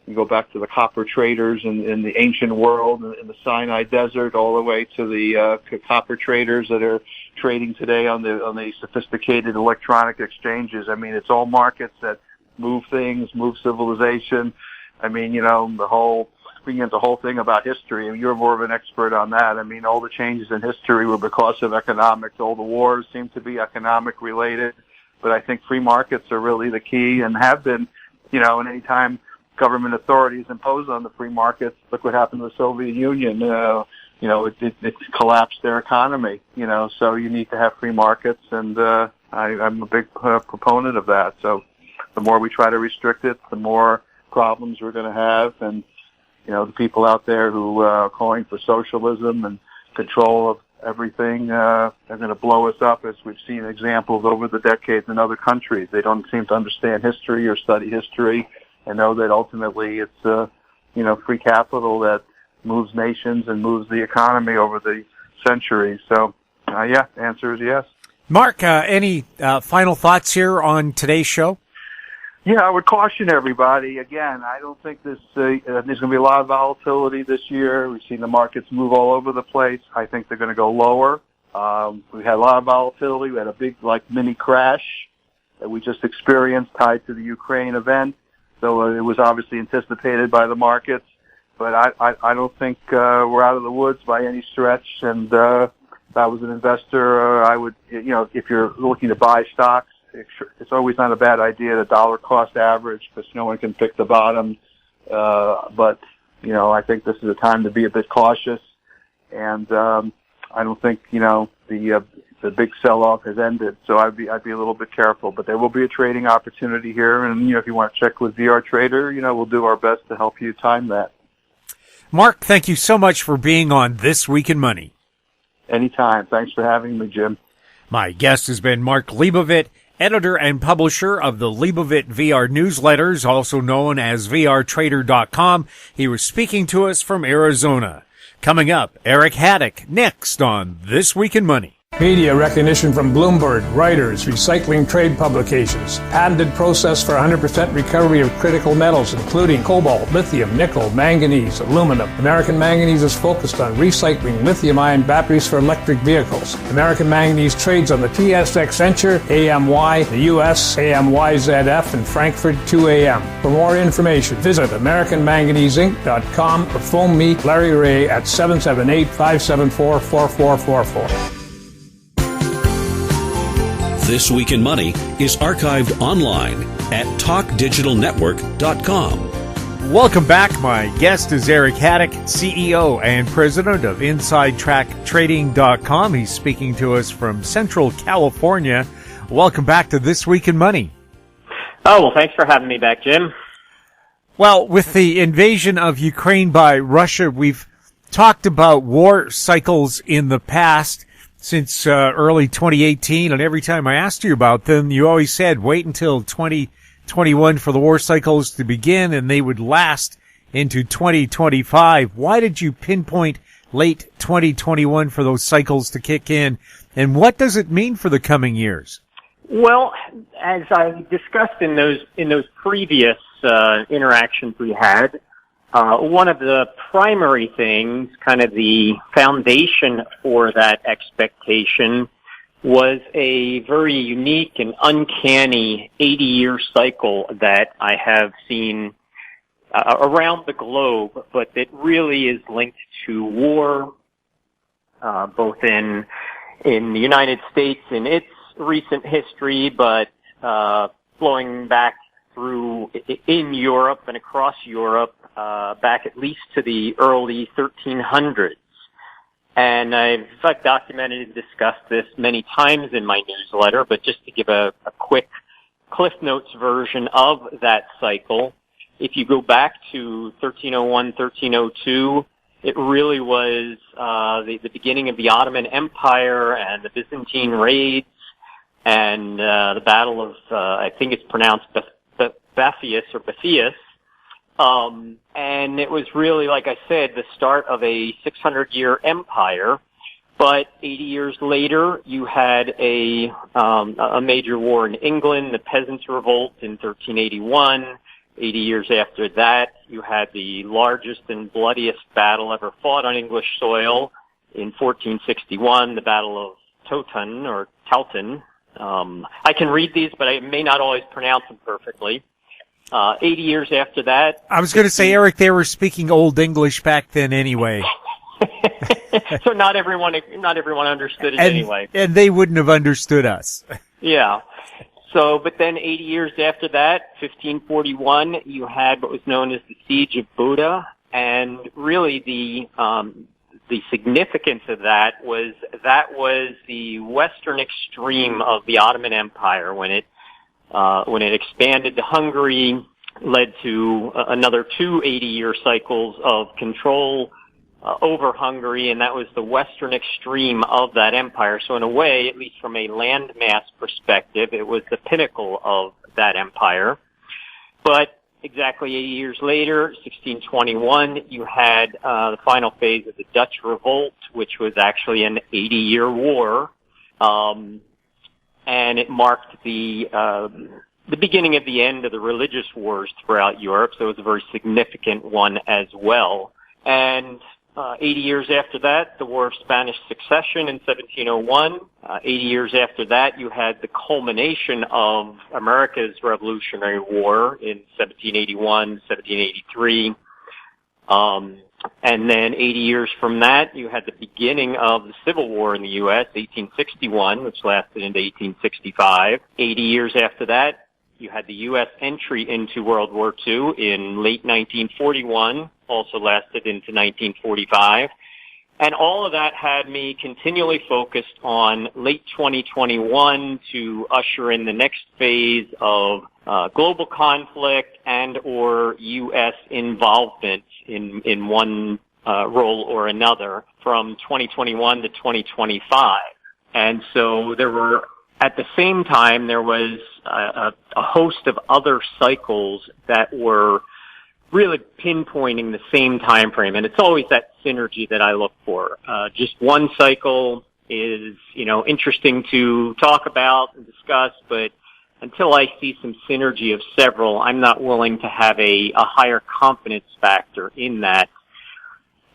You go back to the copper traders in the ancient world, in the Sinai Desert, all the way to the copper traders that are trading today on the sophisticated electronic exchanges. I mean, it's all markets that move things, move civilization. I mean, bringing in the whole thing about history, and you're more of an expert on that. I mean, all the changes in history were because of economics. All the wars seem to be economic related. But I think free markets are really the key and have been, and any time government authorities impose on the free markets, look what happened to the Soviet Union. It collapsed their economy, so you need to have free markets, and I'm a big proponent of that. So the more we try to restrict it, the more problems we're going to have. And, the people out there who are calling for socialism and control of everything are going to blow us up, as we've seen examples over the decades in other countries. They don't seem to understand history or study history and know that ultimately it's, free capital that moves nations and moves the economy over the centuries. So, the answer is yes. Mark, any final thoughts here on today's show? Yeah, I would caution everybody. Again, I don't think there's going to be a lot of volatility this year. We've seen the markets move all over the place. I think they're going to go lower. We had a lot of volatility. We had a big, mini crash that we just experienced tied to the Ukraine event. So it was obviously anticipated by the markets. But I don't think we're out of the woods by any stretch. And if I was an investor, I would, if you're looking to buy stocks, it's always not a bad idea to dollar cost average, because no one can pick the bottom. But I think this is a time to be a bit cautious. And I don't think the big sell-off has ended. So I'd be a little bit careful. But there will be a trading opportunity here. And if you want to check with VR Trader, we'll do our best to help you time that. Mark, thank you so much for being on This Week in Money. Anytime. Thanks for having me, Jim. My guest has been Mark Leibovit, editor and publisher of the Leibovit VR newsletters, also known as VRTrader.com. He was speaking to us from Arizona. Coming up, Eric Hadik, next on This Week in Money. Media recognition from Bloomberg, Reuters, recycling trade publications, patented process for 100% recovery of critical metals, including cobalt, lithium, nickel, manganese, aluminum. American Manganese is focused on recycling lithium-ion batteries for electric vehicles. American Manganese trades on the TSX Venture, AMY, the US, AMYZF, and Frankfurt 2AM. For more information, visit AmericanManganeseInc.com or phone me, Larry Ray, at 778-574-4444. This Week in Money is archived online at talkdigitalnetwork.com. Welcome back. My guest is Eric Hadik, CEO and president of InsideTrackTrading.com. He's speaking to us from Central California. Welcome back to This Week in Money. Oh, well, thanks for having me back, Jim. Well, with the invasion of Ukraine by Russia, we've talked about war cycles in the past since early 2018, and every time I asked you about them, you always said wait until 2021 for the war cycles to begin, and they would last into 2025. Why did you pinpoint late 2021 for those cycles to kick in, and what does it mean for the coming years? Well, as I discussed in those previous interactions we had, one of the primary things, kind of the foundation for that expectation, was a very unique and uncanny 80-year cycle that I have seen around the globe, but that really is linked to war, both in the United States in its recent history, but flowing back through in Europe and across Europe, back at least to the early 1300s. And I've documented and discussed this many times in my newsletter, but just to give a quick Cliff Notes version of that cycle, if you go back to 1301, 1302, it really was the beginning of the Ottoman Empire and the Byzantine raids and the Battle of, I think it's pronounced Bathius. And it was really, like I said, the start of a 600-year empire. But 80 years later, you had a major war in England, the Peasants' Revolt in 1381. 80 years after that, you had the largest and bloodiest battle ever fought on English soil in 1461, the Battle of Towton. I can read these, but I may not always pronounce them perfectly. 80 years after that. I was going to say, Eric, they were speaking Old English back then anyway. So not everyone understood it anyway. And they wouldn't have understood us. Yeah. So, but then 80 years after that, 1541, you had what was known as the Siege of Buda, and really the significance of that was the western extreme of the Ottoman Empire when it expanded to Hungary, led to another 2 80-year cycles of control over Hungary, and that was the western extreme of that empire. So in a way, at least from a landmass perspective, it was the pinnacle of that empire. But exactly 80 years later, 1621, you had the final phase of the Dutch Revolt, which was actually an 80-year war. And it marked the beginning of the end of the religious wars throughout Europe, so it was a very significant one as well. And 80 years after that, the War of Spanish Succession in 1701. 80 years after that, you had the culmination of America's Revolutionary War in 1781, 1783. And then 80 years from that, you had the beginning of the Civil War in the U.S., 1861, which lasted into 1865. 80 years after that, you had the U.S. entry into World War II in late 1941, also lasted into 1945. And all of that had me continually focused on late 2021 to usher in the next phase of global conflict and or U.S. involvement in one role or another from 2021 to 2025. And so at the same time, there was a host of other cycles that were really pinpointing the same time frame, and it's always that synergy that I look for. Just one cycle is, interesting to talk about and discuss, but until I see some synergy of several, I'm not willing to have a higher confidence factor in that.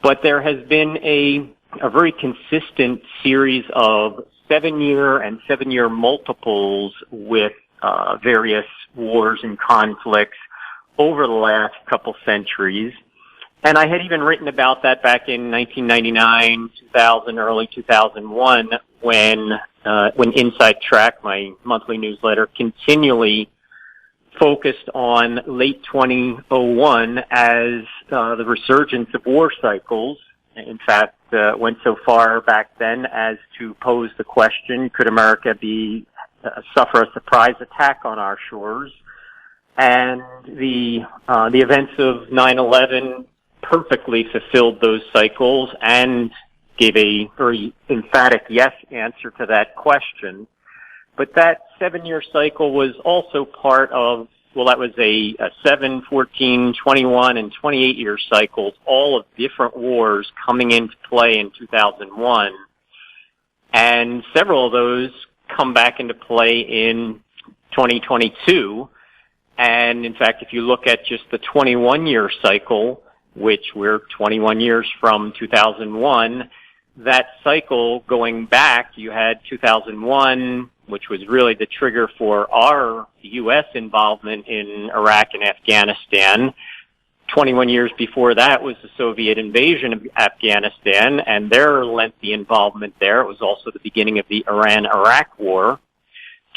But there has been a very consistent series of 7-year and 7-year multiples with various wars and conflicts over the last couple centuries. And I had even written about that back in 1999, 2000, early 2001, when Inside Track, my monthly newsletter, continually focused on late 2001 as the resurgence of war cycles. In fact, went so far back then as to pose the question, could America suffer a surprise attack on our shores? And the events of 9/11 perfectly fulfilled those cycles and gave a very emphatic yes answer to that question. But that 7-year cycle was also part of, that was a 7, 14, 21, and 28-year cycles, all of different wars coming into play in 2001. And several of those come back into play in 2022. And in fact, if you look at just the 21-year cycle, which we're 21 years from 2001, that cycle going back, you had 2001, which was really the trigger for our U.S. involvement in Iraq and Afghanistan. 21 years before that was the Soviet invasion of Afghanistan and their lengthy involvement there. It was also the beginning of the Iran-Iraq War.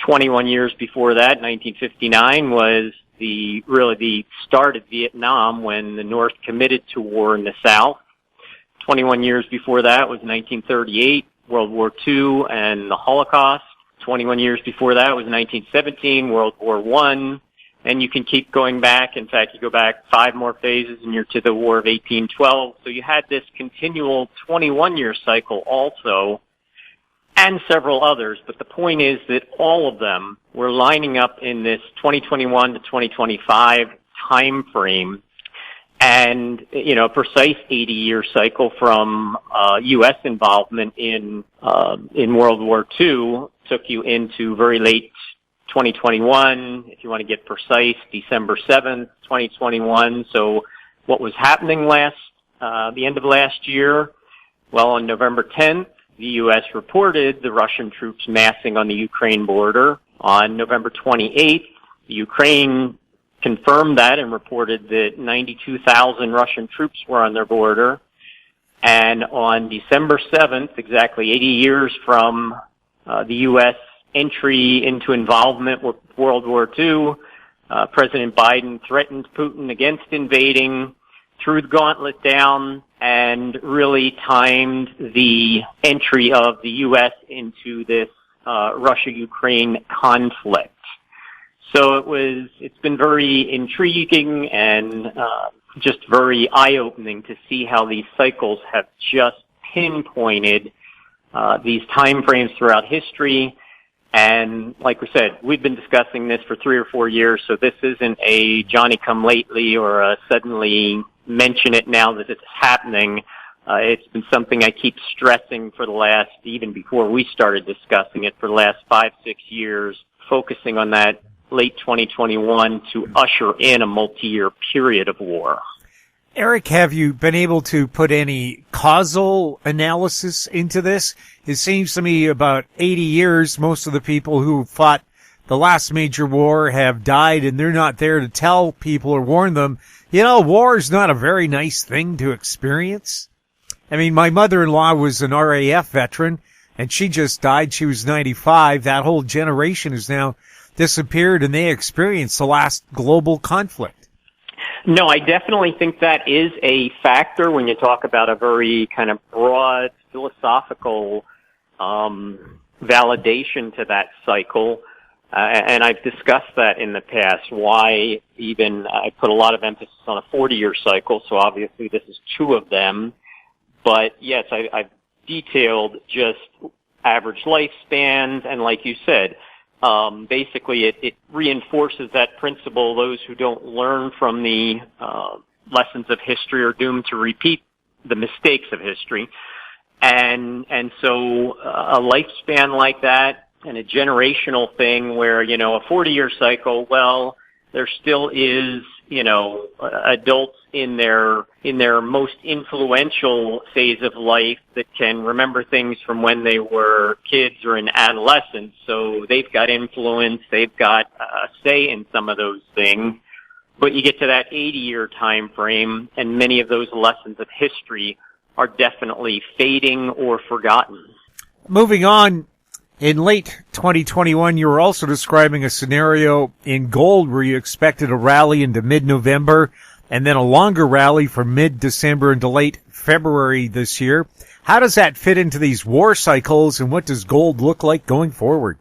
21 years before that, 1959, was the start of Vietnam, when the North committed to war in the South. 21 years before that was 1938, World War II and the Holocaust. 21 years before that was 1917, World War I. And you can keep going back. In fact, you go back 5 more phases and you're to the War of 1812. So you had this continual 21-year cycle also, and several others. But the point is that all of them were lining up in this 2021 to 2025 time frame. And, a precise 80-year cycle from U.S. involvement in World War II took you into very late 2021, if you want to get precise, December 7th, 2021. So what was happening the end of last year? Well, on November 10th, the U.S. reported the Russian troops massing on the Ukraine border. On November 28th, Ukraine confirmed that and reported that 92,000 Russian troops were on their border. And on December 7th, exactly 80 years from the U.S. entry into involvement with World War II, President Biden threatened Putin against invading, threw the gauntlet down, and really timed the entry of the U.S. into this Russia-Ukraine conflict. So it's been very intriguing and just very eye-opening to see how these cycles have just pinpointed these time frames throughout history. And like we said, we've been discussing this for 3 or 4 years, so this isn't a Johnny-come-lately or a suddenly mention it now that it's happening. It's been something I keep stressing for the last, even before we started discussing it, for the last 5-6 years, focusing on that late 2021 to usher in a multi-year period of war. Eric, have you been able to put any causal analysis into this? It seems to me about 80 years, most of the people who fought the last major war have died, and they're not there to tell people or warn them, war is not a very nice thing to experience. I mean, my mother-in-law was an RAF veteran, and she just died. She was 95. That whole generation has now disappeared, and they experienced the last global conflict. No, I definitely think that is a factor when you talk about a very kind of broad philosophical validation to that cycle. And I've discussed that in the past, why even I put a lot of emphasis on a 40-year cycle, so obviously this is 2 of them. But yes, I've detailed just average lifespans, and like you said, basically it reinforces that principle. Those who don't learn from the lessons of history are doomed to repeat the mistakes of history. And so a lifespan like that and a generational thing where, a 40-year cycle, well, there still is, adults in their most influential phase of life that can remember things from when they were kids or in adolescence. So they've got influence, they've got a say in some of those things. But you get to that 80-year time frame, and many of those lessons of history are definitely fading or forgotten. Moving on, in late 2021, you were also describing a scenario in gold where you expected a rally into mid-November and then a longer rally from mid-December into late February this year. How does that fit into these war cycles, and what does gold look like going forward?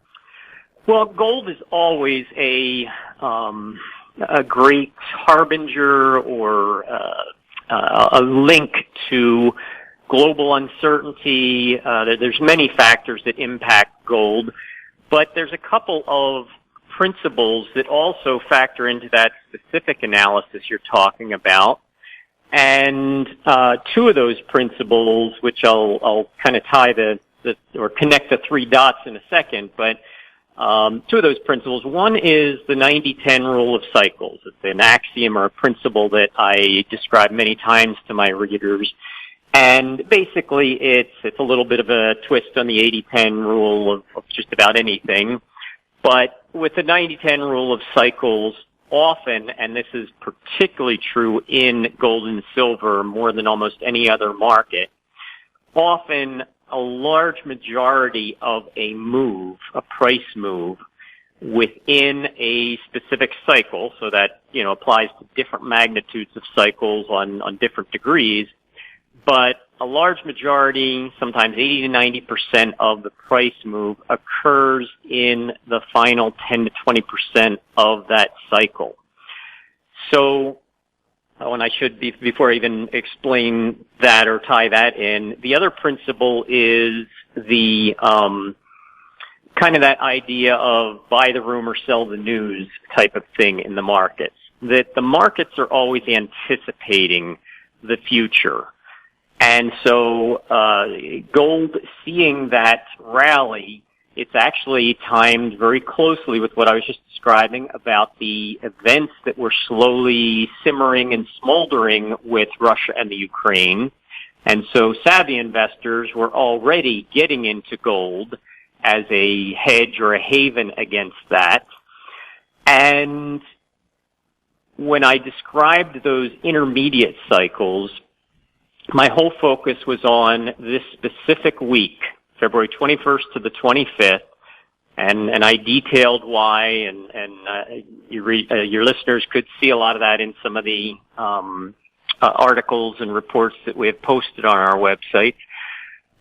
Well, gold is always a great harbinger or a link to global uncertainty. There's many factors that impact gold, but there's a couple of principles that also factor into that specific analysis you're talking about. And 2 of those principles, which I'll kind of tie or connect the 3 dots in a second, but 2 of those principles. One is the 90-10 rule of cycles. It's an axiom or a principle that I describe many times to my readers. And basically it's a little bit of a twist on the 80-10 rule of just about anything. But with the 90-10 rule of cycles, often, and this is particularly true in gold and silver more than almost any other market, often a large majority of a move, a price move, within a specific cycle, so that, applies to different magnitudes of cycles on different degrees, but a large majority, sometimes 80 to 90% of the price move occurs in the final 10 to 20% of that cycle. So, and I should, before I even explain that or tie that in, the other principle is the kind of that idea of buy the rumor, sell the news type of thing in the markets. That the markets are always anticipating the future. And so gold, seeing that rally, it's actually timed very closely with what I was just describing about the events that were slowly simmering and smoldering with Russia and the Ukraine. And so savvy investors were already getting into gold as a hedge or a haven against that. And when I described those intermediate cycles, my whole focus was on this specific week, February 21st to the 25th, and I detailed why, and your listeners could see a lot of that in some of the articles and reports that we have posted on our website.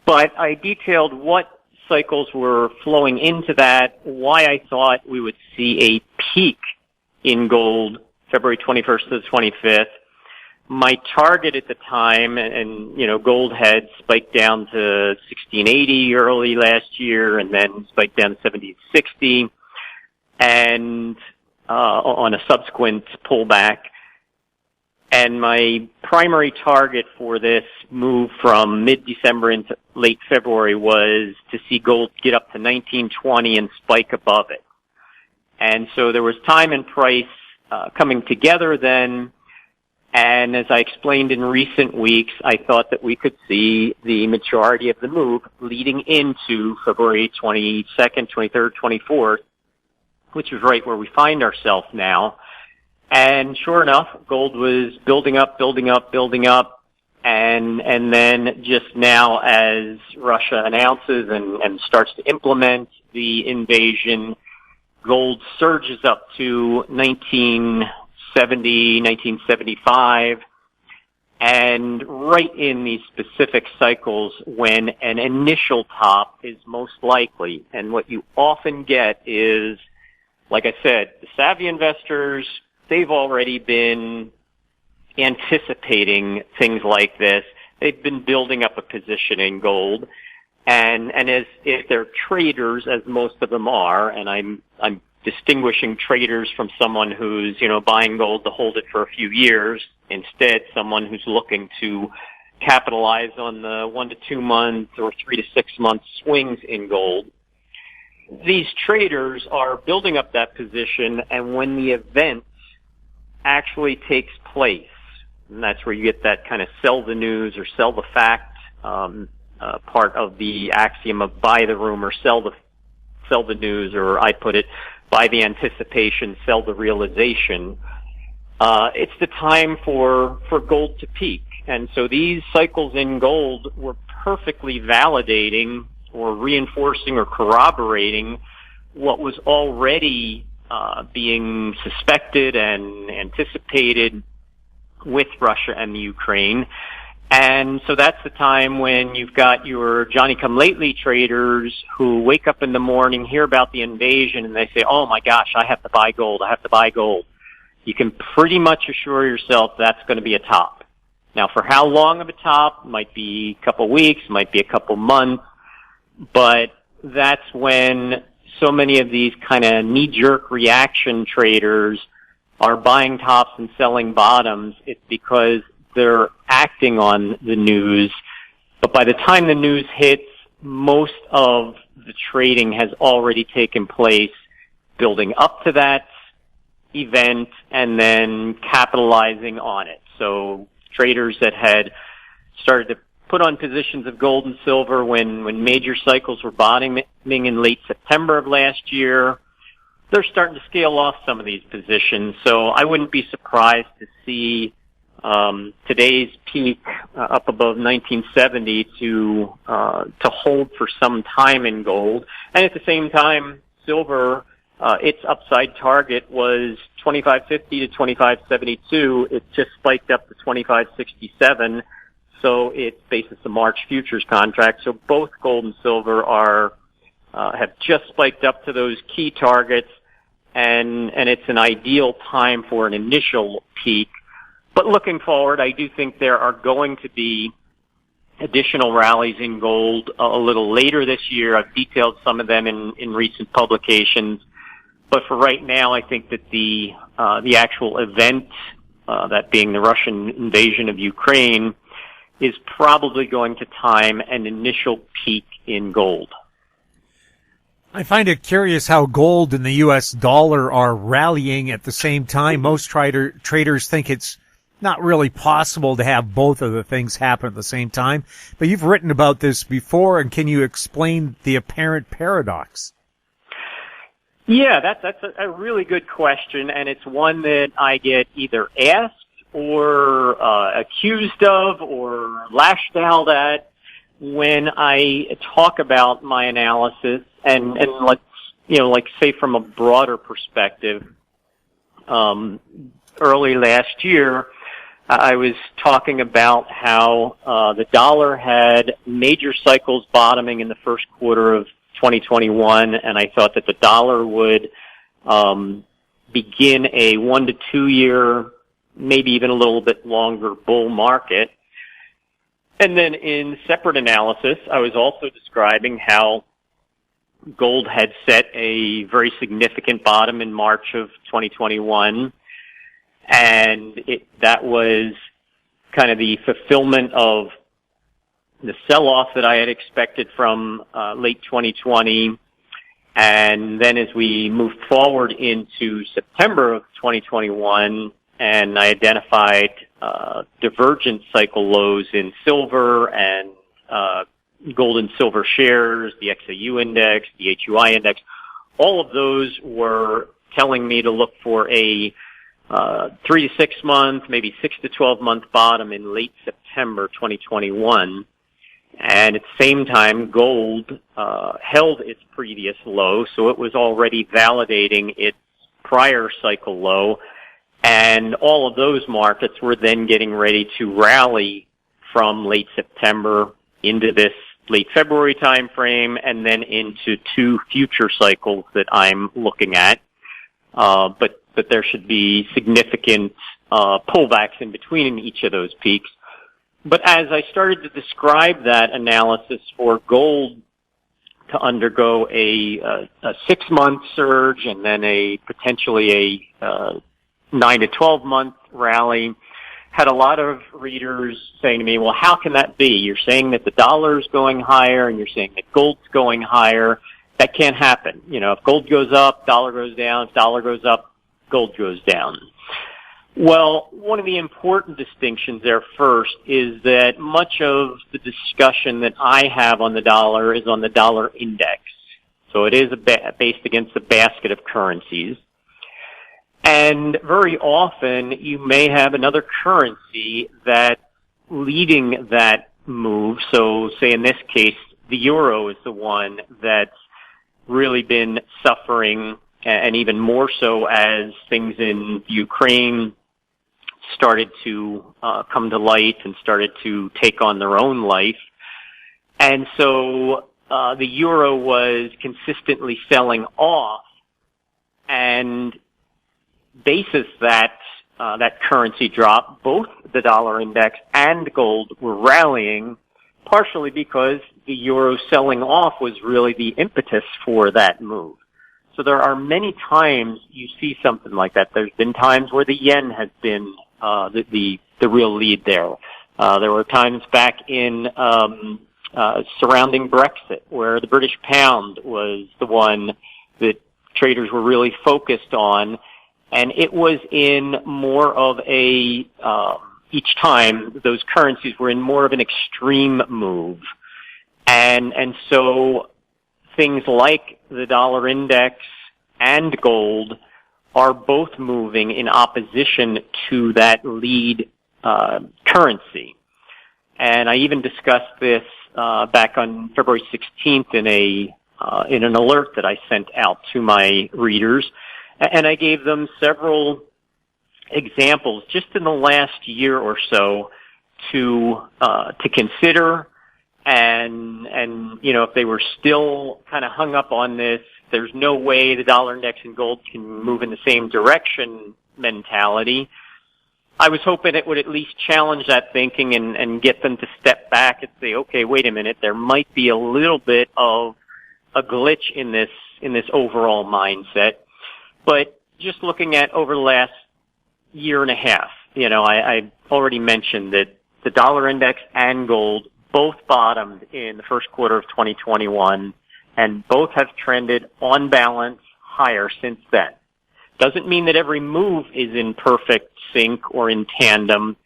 But I detailed what cycles were flowing into that, why I thought we would see a peak in gold February 21st to the 25th. My target at the time, and gold had spiked down to 1680 early last year, and then spiked down to 1760, and on a subsequent pullback. And my primary target for this move from mid-December into late February was to see gold get up to 1920 and spike above it. And so there was time and price coming together then. And as I explained in recent weeks, I thought that we could see the majority of the move leading into February 22nd, 23rd, 24th, which is right where we find ourselves now. And sure enough, gold was building up, and then just now as Russia announces and starts to implement the invasion, gold surges up to 1975, and right in these specific cycles when an initial top is most likely. And what you often get is, like I said, the savvy investors, they've already been anticipating things like this. They've been building up a position in gold. And as if they're traders, as most of them are, and I'm distinguishing traders from someone who's, buying gold to hold it for a few years. Instead, someone who's looking to capitalize on the 1 to 2 month or 3 to 6 month swings in gold. These traders are building up that position, and when the event actually takes place, and that's where you get that kind of sell the news or sell the fact part of the axiom of buy the rumor, sell the news, or I put it, buy the anticipation, sell the realization. It's the time for gold to peak. And so these cycles in gold were perfectly validating or reinforcing or corroborating what was already being suspected and anticipated with Russia and the Ukraine. And so that's the time when you've got your Johnny-come-lately traders who wake up in the morning, hear about the invasion, and they say, oh my gosh, I have to buy gold, You can pretty much assure yourself that's going to be a top. Now, for how long of a top? Might be a couple weeks, might be a couple months, but that's when so many of these kind of knee-jerk reaction traders are buying tops and selling bottoms. It's because they're acting on the news, but by the time the news hits, most of the trading has already taken place, building up to that event and then capitalizing on it. So traders that had started to put on positions of gold and silver when major cycles were bottoming in late September of last year. They're starting to scale off some of these positions, so I wouldn't be surprised to see today's peak up above 1970 to hold for some time in gold. And at the same time, silver, its upside target was 25.50 to 25.72. It just spiked up to 25.67. So it's basis the March futures contract. So both gold and silver have just spiked up to those key targets, and it's an ideal time for an initial peak. But looking forward, I do think there are going to be additional rallies in gold a little later this year. I've detailed some of them in recent publications. But for right now, I think that the actual event, that being the Russian invasion of Ukraine, is probably going to time an initial peak in gold. I find it curious how gold and the U.S. dollar are rallying at the same time. Most traders think it's not really possible to have both of the things happen at the same time. But you've written about this before, and can you explain the apparent paradox? Yeah, that's a really good question, and it's one that I get either asked or accused of or lashed out at when I talk about my analysis, and let's, like say from a broader perspective. Early last year, I was talking about how the dollar had major cycles bottoming in the first quarter of 2021, and I thought that the dollar would begin a 1 to 2 year, maybe even a little bit longer bull market. And then in separate analysis, I was also describing how gold had set a very significant bottom in March of 2021, and that was kind of the fulfillment of the sell-off that I had expected from late 2020. And then as we moved forward into September of 2021, and I identified divergent cycle lows in silver and gold and silver shares, the XAU index, the HUI index, all of those were telling me to look for a 3 to 6 month, maybe 6 to 12 month bottom in late September 2021. And at the same time, gold held its previous low, so it was already validating its prior cycle low. And all of those markets were then getting ready to rally from late September into this late February time frame, and then into 2 future cycles that I'm looking at. But there should be significant pullbacks in between each of those peaks. But as I started to describe that analysis for gold to undergo a 6-month surge and then potentially a 9 to 12 month rally, had a lot of readers saying to me, well, how can that be? You're saying that the dollar's going higher and you're saying that gold's going higher. That can't happen. If gold goes up, dollar goes down. If dollar goes up, gold goes down. Well, one of the important distinctions there first is that much of the discussion that I have on the dollar is on the dollar index. So it is based against a basket of currencies. And very often you may have another currency that's leading that move. So say in this case, the euro is the one that's really been suffering, and even more so as things in Ukraine started to come to light and started to take on their own life. And so the euro was consistently selling off, and basis that currency drop, both the dollar index and gold were rallying, partially because the euro selling off was really the impetus for that move. So there are many times you see something like that. There's been times where the yen has been the real lead there. There were times back in surrounding Brexit where the British pound was the one that traders were really focused on, and it was in more of a each time those currencies were in more of an extreme move. And so things like the dollar index and gold are both moving in opposition to that lead currency. And I even discussed this back on February 16th in an alert that I sent out to my readers, and I gave them several examples just in the last year or so to consider. And if they were still kind of hung up on this, there's no way the dollar index and gold can move in the same direction mentality, I was hoping it would at least challenge that thinking and get them to step back and say, okay, wait a minute, there might be a little bit of a glitch in this overall mindset. But just looking at over the last year and a half, I already mentioned that the dollar index and gold both bottomed in the first quarter of 2021, and both have trended on balance higher since then. Doesn't mean that every move is in perfect sync or in tandem,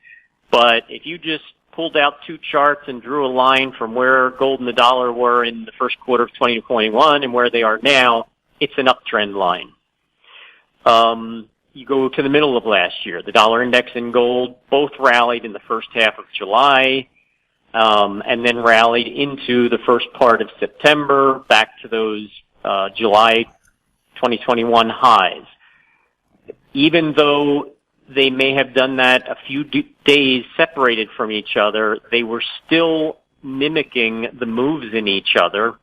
but if you just pulled out two charts and drew a line from where gold and the dollar were in the first quarter of 2021 and where they are now, it's an uptrend line. You go to the middle of last year, the dollar index and gold both rallied in the first half of July, and then rallied into the first part of September, back to those July 2021 highs. Even though they may have done that a few days separated from each other, they were still mimicking the moves in each other,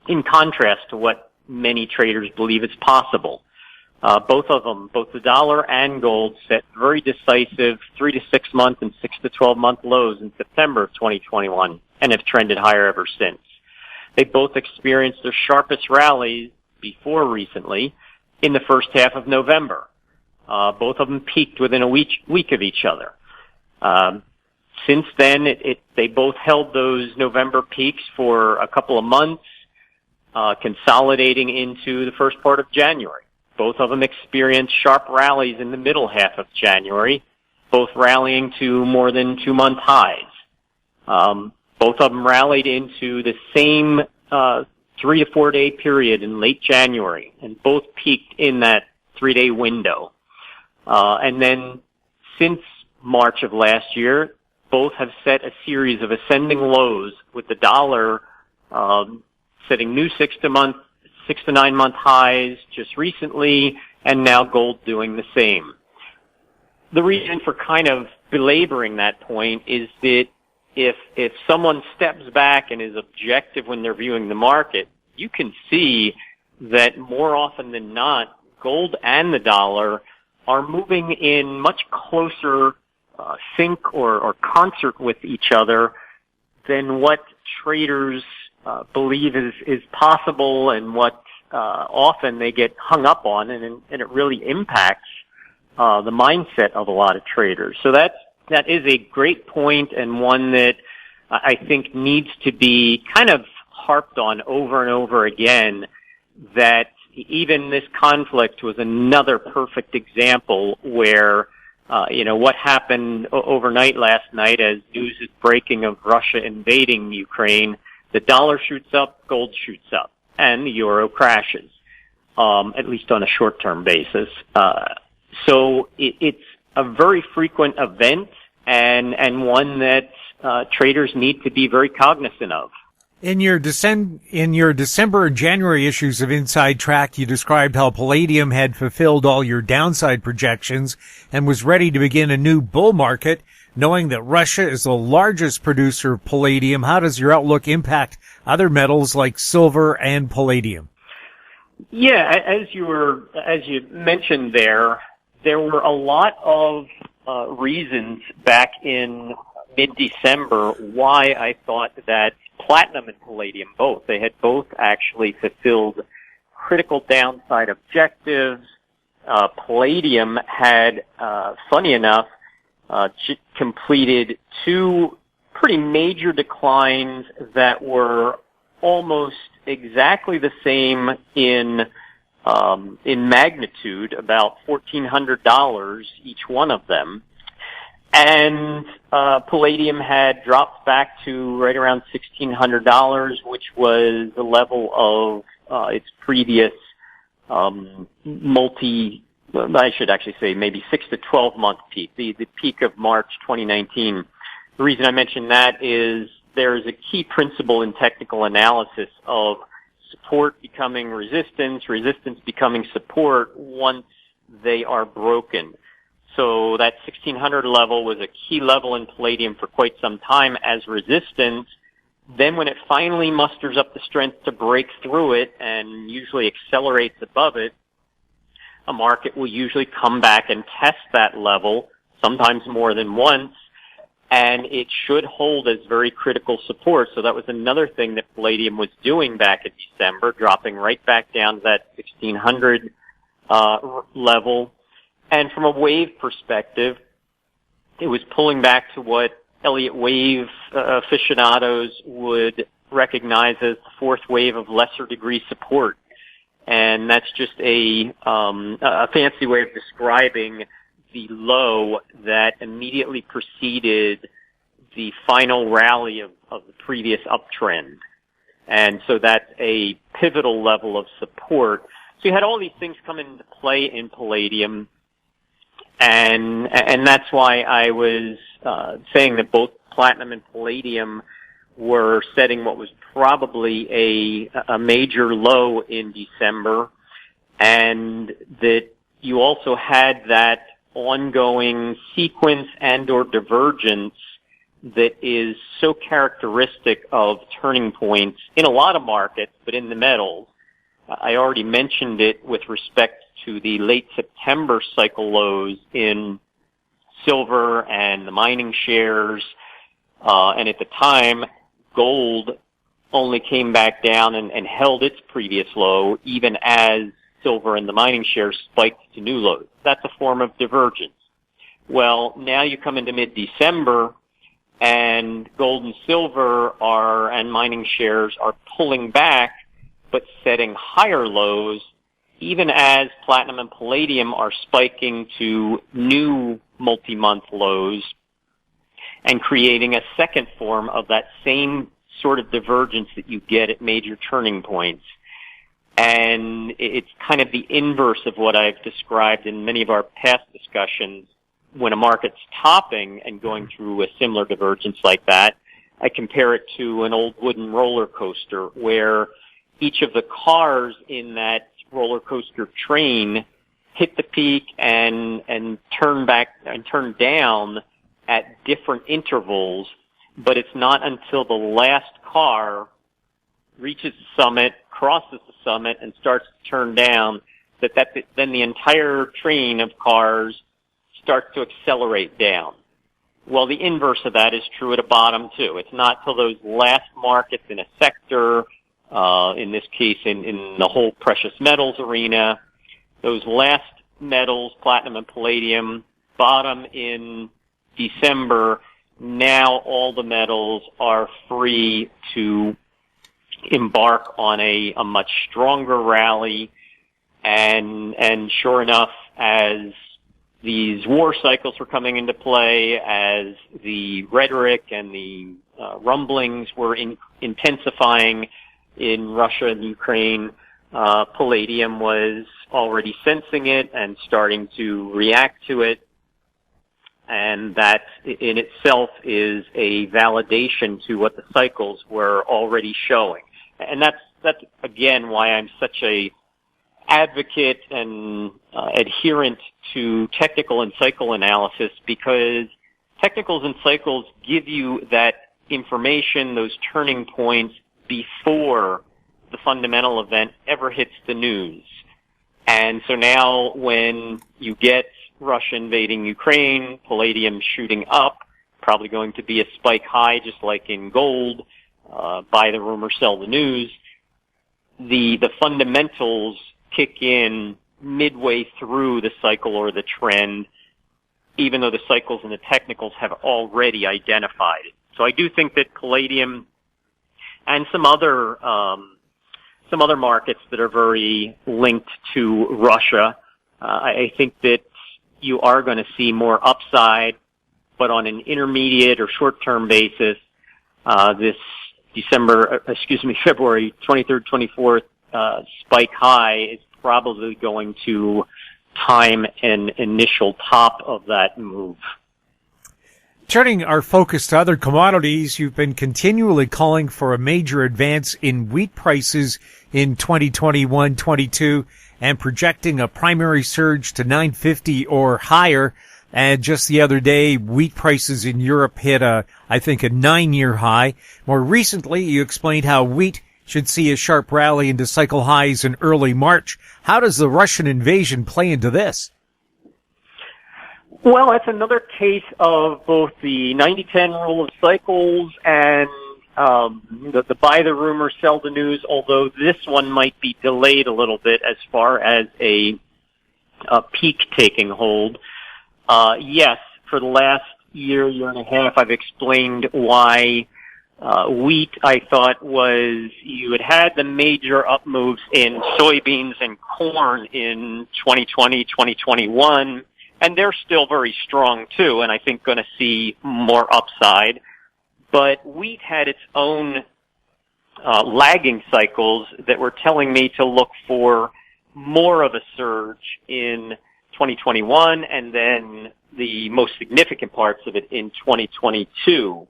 in contrast to what many traders believe is possible. Both of them, both the dollar and gold, set very decisive 3 to 6 month and 6 to 12 month lows in September of 2021 and have trended higher ever since. They both experienced their sharpest rallies before recently in the first half of November. Both of them peaked within a week of each other. Since then, they both held those November peaks for a couple of months, consolidating into the first part of January. Both of them experienced sharp rallies in the middle half of January, both rallying to more than 2-month highs. Both of them rallied into the same 3 to 4 day period in late January, and both peaked in that 3-day window. And then since March of last year, both have set a series of ascending lows, with the dollar setting new 6 to 9 month highs just recently, and now gold doing the same. The reason for kind of belaboring that point is that if someone steps back and is objective when they're viewing the market, you can see that more often than not, gold and the dollar are moving in much closer sync or concert with each other than what traders believe is possible, and what often they get hung up on, and it really impacts the mindset of a lot of traders. So that is a great point, and one that I think needs to be kind of harped on over and over again, that even this conflict was another perfect example where, what happened overnight last night as news is breaking of Russia invading Ukraine, the dollar shoots up, gold shoots up, and the euro crashes, at least on a short-term basis. So it's a very frequent event, and one that traders need to be very cognizant of. In your December and January issues of Inside Track, you described how palladium had fulfilled all your downside projections and was ready to begin a new bull market. Knowing that Russia is the largest producer of palladium, how does your outlook impact other metals like silver and palladium? Yeah, as you mentioned there were a lot of reasons back in mid-December why I thought that platinum and palladium they had both actually fulfilled critical downside objectives. Palladium had, funny enough, completed 2 pretty major declines that were almost exactly the same in magnitude, about $1,400 each one of them. And palladium had dropped back to right around $1,600, which was the level of its previous I should actually say maybe 6 to 12 month peak, the peak of March 2019. The reason I mention that is there is a key principle in technical analysis of support becoming resistance, resistance becoming support once they are broken. So that 1600 level was a key level in palladium for quite some time as resistance. Then when it finally musters up the strength to break through it and usually accelerates above it, a market will usually come back and test that level, sometimes more than once, and it should hold as very critical support. So that was another thing that palladium was doing back in December, dropping right back down to that 1600 level. And from a wave perspective, it was pulling back to what Elliott wave aficionados would recognize as the fourth wave of lesser degree support. And that's just a fancy way of describing the low that immediately preceded the final rally of the previous uptrend. And so that's a pivotal level of support. So you had all these things come into play in palladium, and that's why I was saying that both platinum and palladium were setting what was probably a major low in December, and that you also had that ongoing sequence and or divergence that is so characteristic of turning points in a lot of markets, but in the metals. I already mentioned it with respect to the late September cycle lows in silver and the mining shares, and at the time, gold only came back down and held its previous low, even as silver and the mining shares spiked to new lows. That's a form of divergence. Well, now you come into mid-December, and gold and silver and mining shares are pulling back, but setting higher lows, even as platinum and palladium are spiking to new multi-month lows and creating a second form of that same sort of divergence that you get at major turning points. And it's kind of the inverse of what I've described in many of our past discussions. When a market's topping and going through a similar divergence like that, I compare it to an old wooden roller coaster where each of the cars in that roller coaster train hit the peak and turn back and turn down at different intervals, but it's not until the last car reaches the summit, crosses the summit, and starts to turn down then the entire train of cars starts to accelerate down. Well, the inverse of that is true at a bottom too. It's not till those last markets in a sector, in this case in the whole precious metals arena, those last metals, platinum and palladium, bottom in December. Now all the metals are free to embark on a much stronger rally, and sure enough, as these war cycles were coming into play, as the rhetoric and the rumblings were intensifying in Russia and Ukraine, palladium was already sensing it and starting to react to it. And that in itself is a validation to what the cycles were already showing. And that's again why I'm such a advocate and adherent to technical and cycle analysis, because technicals and cycles give you that information, those turning points, before the fundamental event ever hits the news. And so now when you get Russia invading Ukraine, palladium shooting up, probably going to be a spike high just like in gold, buy the rumor, sell the news, the fundamentals kick in midway through the cycle or the trend, even though the cycles and the technicals have already identified it. So I do think that palladium and some other markets that are very linked to Russia, I think that you are going to see more upside but on an intermediate or short-term basis, this February 23rd, 24th spike high is probably going to time an initial top of that move. Turning our focus to other commodities, you've been continually calling for a major advance in wheat prices in 2021-22 and projecting a primary surge to $9.50 or higher. And just the other day, wheat prices in Europe hit a 9-year high. More recently, you explained how wheat should see a sharp rally into cycle highs in early March. How does the Russian invasion play into this? Well, that's another case of both the 90-10 rule of cycles and the buy the rumor, sell the news, although this one might be delayed a little bit as far as a peak taking hold. Yes, for the last year and a half, I've explained why wheat, I thought, you had the major up moves in soybeans and corn in 2020, 2021, and they're still very strong too, and I think going to see more upside. But wheat had its own lagging cycles that were telling me to look for more of a surge in 2021 and then the most significant parts of it in 2022.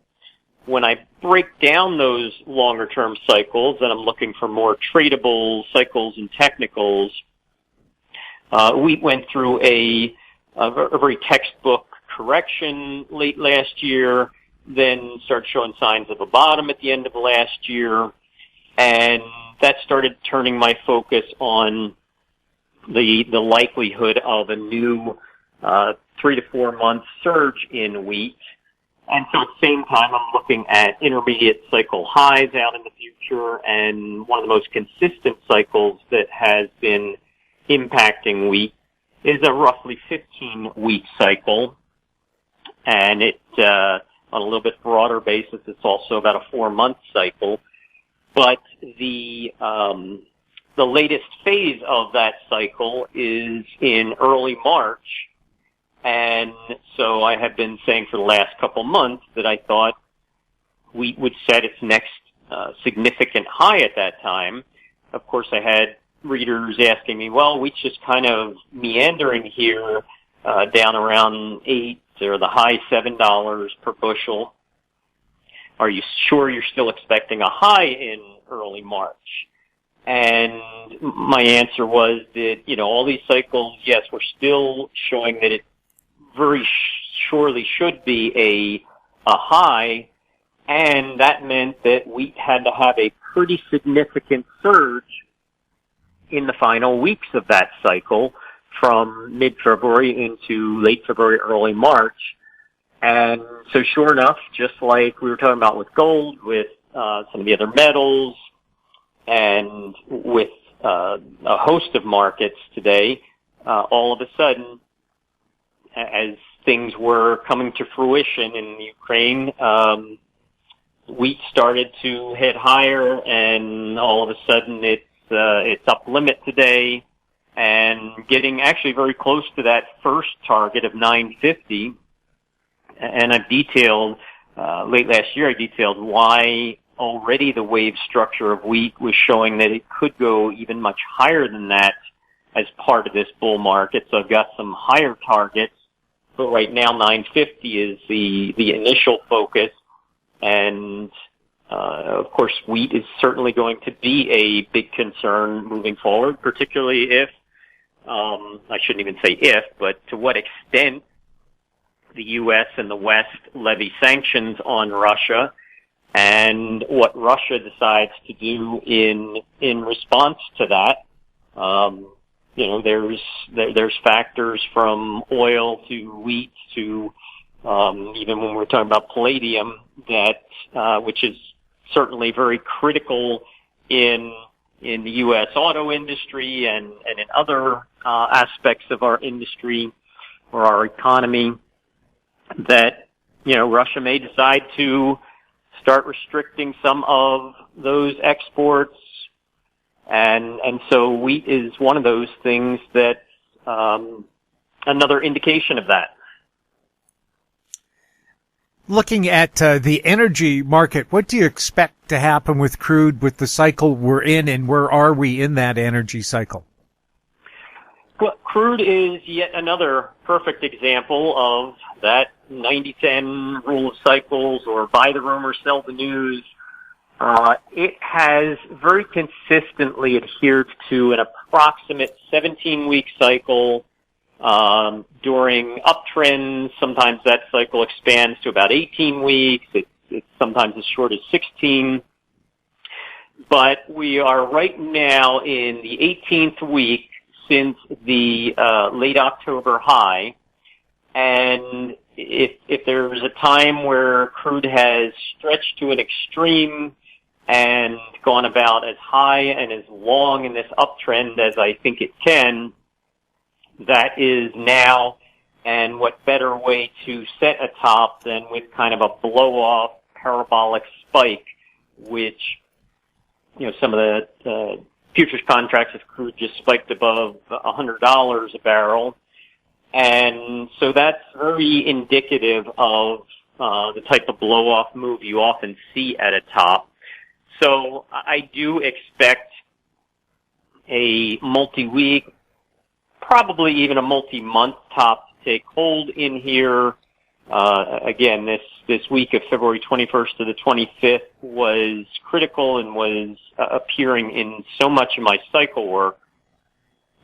When I break down those longer-term cycles, and I'm looking for more tradable cycles and technicals, wheat went through a very textbook correction late last year, then started showing signs of a bottom at the end of last year, and that started turning my focus on the likelihood of a new 3 to 4 month surge in wheat. And so at the same time, I'm looking at intermediate cycle highs out in the future, and one of the most consistent cycles that has been impacting wheat is a roughly 15-week cycle, and it on a little bit broader basis, it's also about a 4-month cycle. But the latest phase of that cycle is in early March, and so I have been saying for the last couple months that I thought wheat would set its next significant high at that time. Of course, I had readers asking me, well, wheat's just kind of meandering here down around 8 or the high $7 per bushel. Are you sure you're still expecting a high in early March? And my answer was that, all these cycles, yes, we're still showing that it very surely should be a high, and that meant that wheat had to have a pretty significant surge in the final weeks of that cycle from mid-February into late February, early March. And so sure enough, just like we were talking about with gold, with some of the other metals, and with a host of markets today, all of a sudden, as things were coming to fruition in Ukraine, wheat started to hit higher, and all of a sudden it's up limit today and getting actually very close to that first target of 950. And I've detailed, late last year, I detailed why already the wave structure of wheat was showing that it could go even much higher than that as part of this bull market. So I've got some higher targets, but right now 950 is the initial focus. And of course, wheat is certainly going to be a big concern moving forward, particularly if, I shouldn't even say if, but to what extent the U.S. and the West levy sanctions on Russia, and what Russia decides to do in response to that. There's factors from oil to wheat to even when we're talking about palladium, that which is certainly very critical in the U.S. auto industry and in other aspects of our industry or our economy, that Russia may decide to start restricting some of those exports, and so wheat is one of those things that another indication of that. Looking at the energy market, what do you expect to happen with crude, with the cycle we're in, and where are we in that energy cycle? Well, crude is yet another perfect example of that 90-10 rule of cycles, or buy the rumor, sell the news. It has very consistently adhered to an approximate 17-week cycle. During uptrends, sometimes that cycle expands to about 18 weeks. It's sometimes as short as 16. But we are right now in the 18th week since the late October high, and if there's a time where crude has stretched to an extreme and gone about as high and as long in this uptrend as I think it can, that is now. And what better way to set a top than with kind of a blow-off parabolic spike, which, some of the futures contracts of crude just spiked above $100 a barrel. And so that's very indicative of the type of blow-off move you often see at a top. So I do expect a multi-week, probably even a multi-month top to take hold in here. Again, this week of February 21st to the 25th was critical and was appearing in so much of my cycle work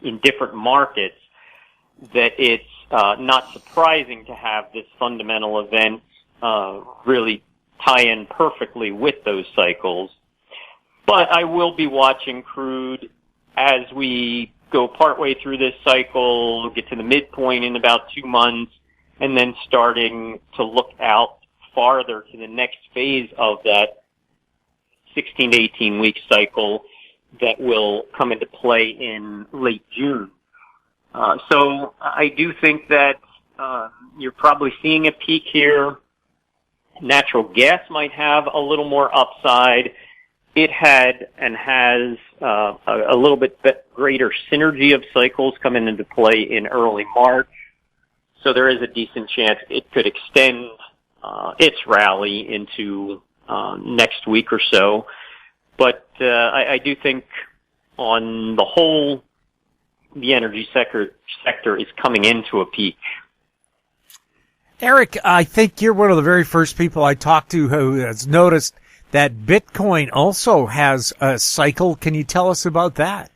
in different markets that it's not surprising to have this fundamental event really tie in perfectly with those cycles. But I will be watching crude as we go partway through this cycle, get to the midpoint in about 2 months, and then starting to look out farther to the next phase of that 16 to 18 week cycle that will come into play in late June. So I do think that you're probably seeing a peak here. Natural gas might have a little more upside. It had and has a little bit greater synergy of cycles coming into play in early March. So there is a decent chance it could extend its rally into next week or so. But I do think on the whole, the energy sector is coming into a peak. Eric, I think you're one of the very first people I talked to who has noticed that Bitcoin also has a cycle. Can you tell us about that?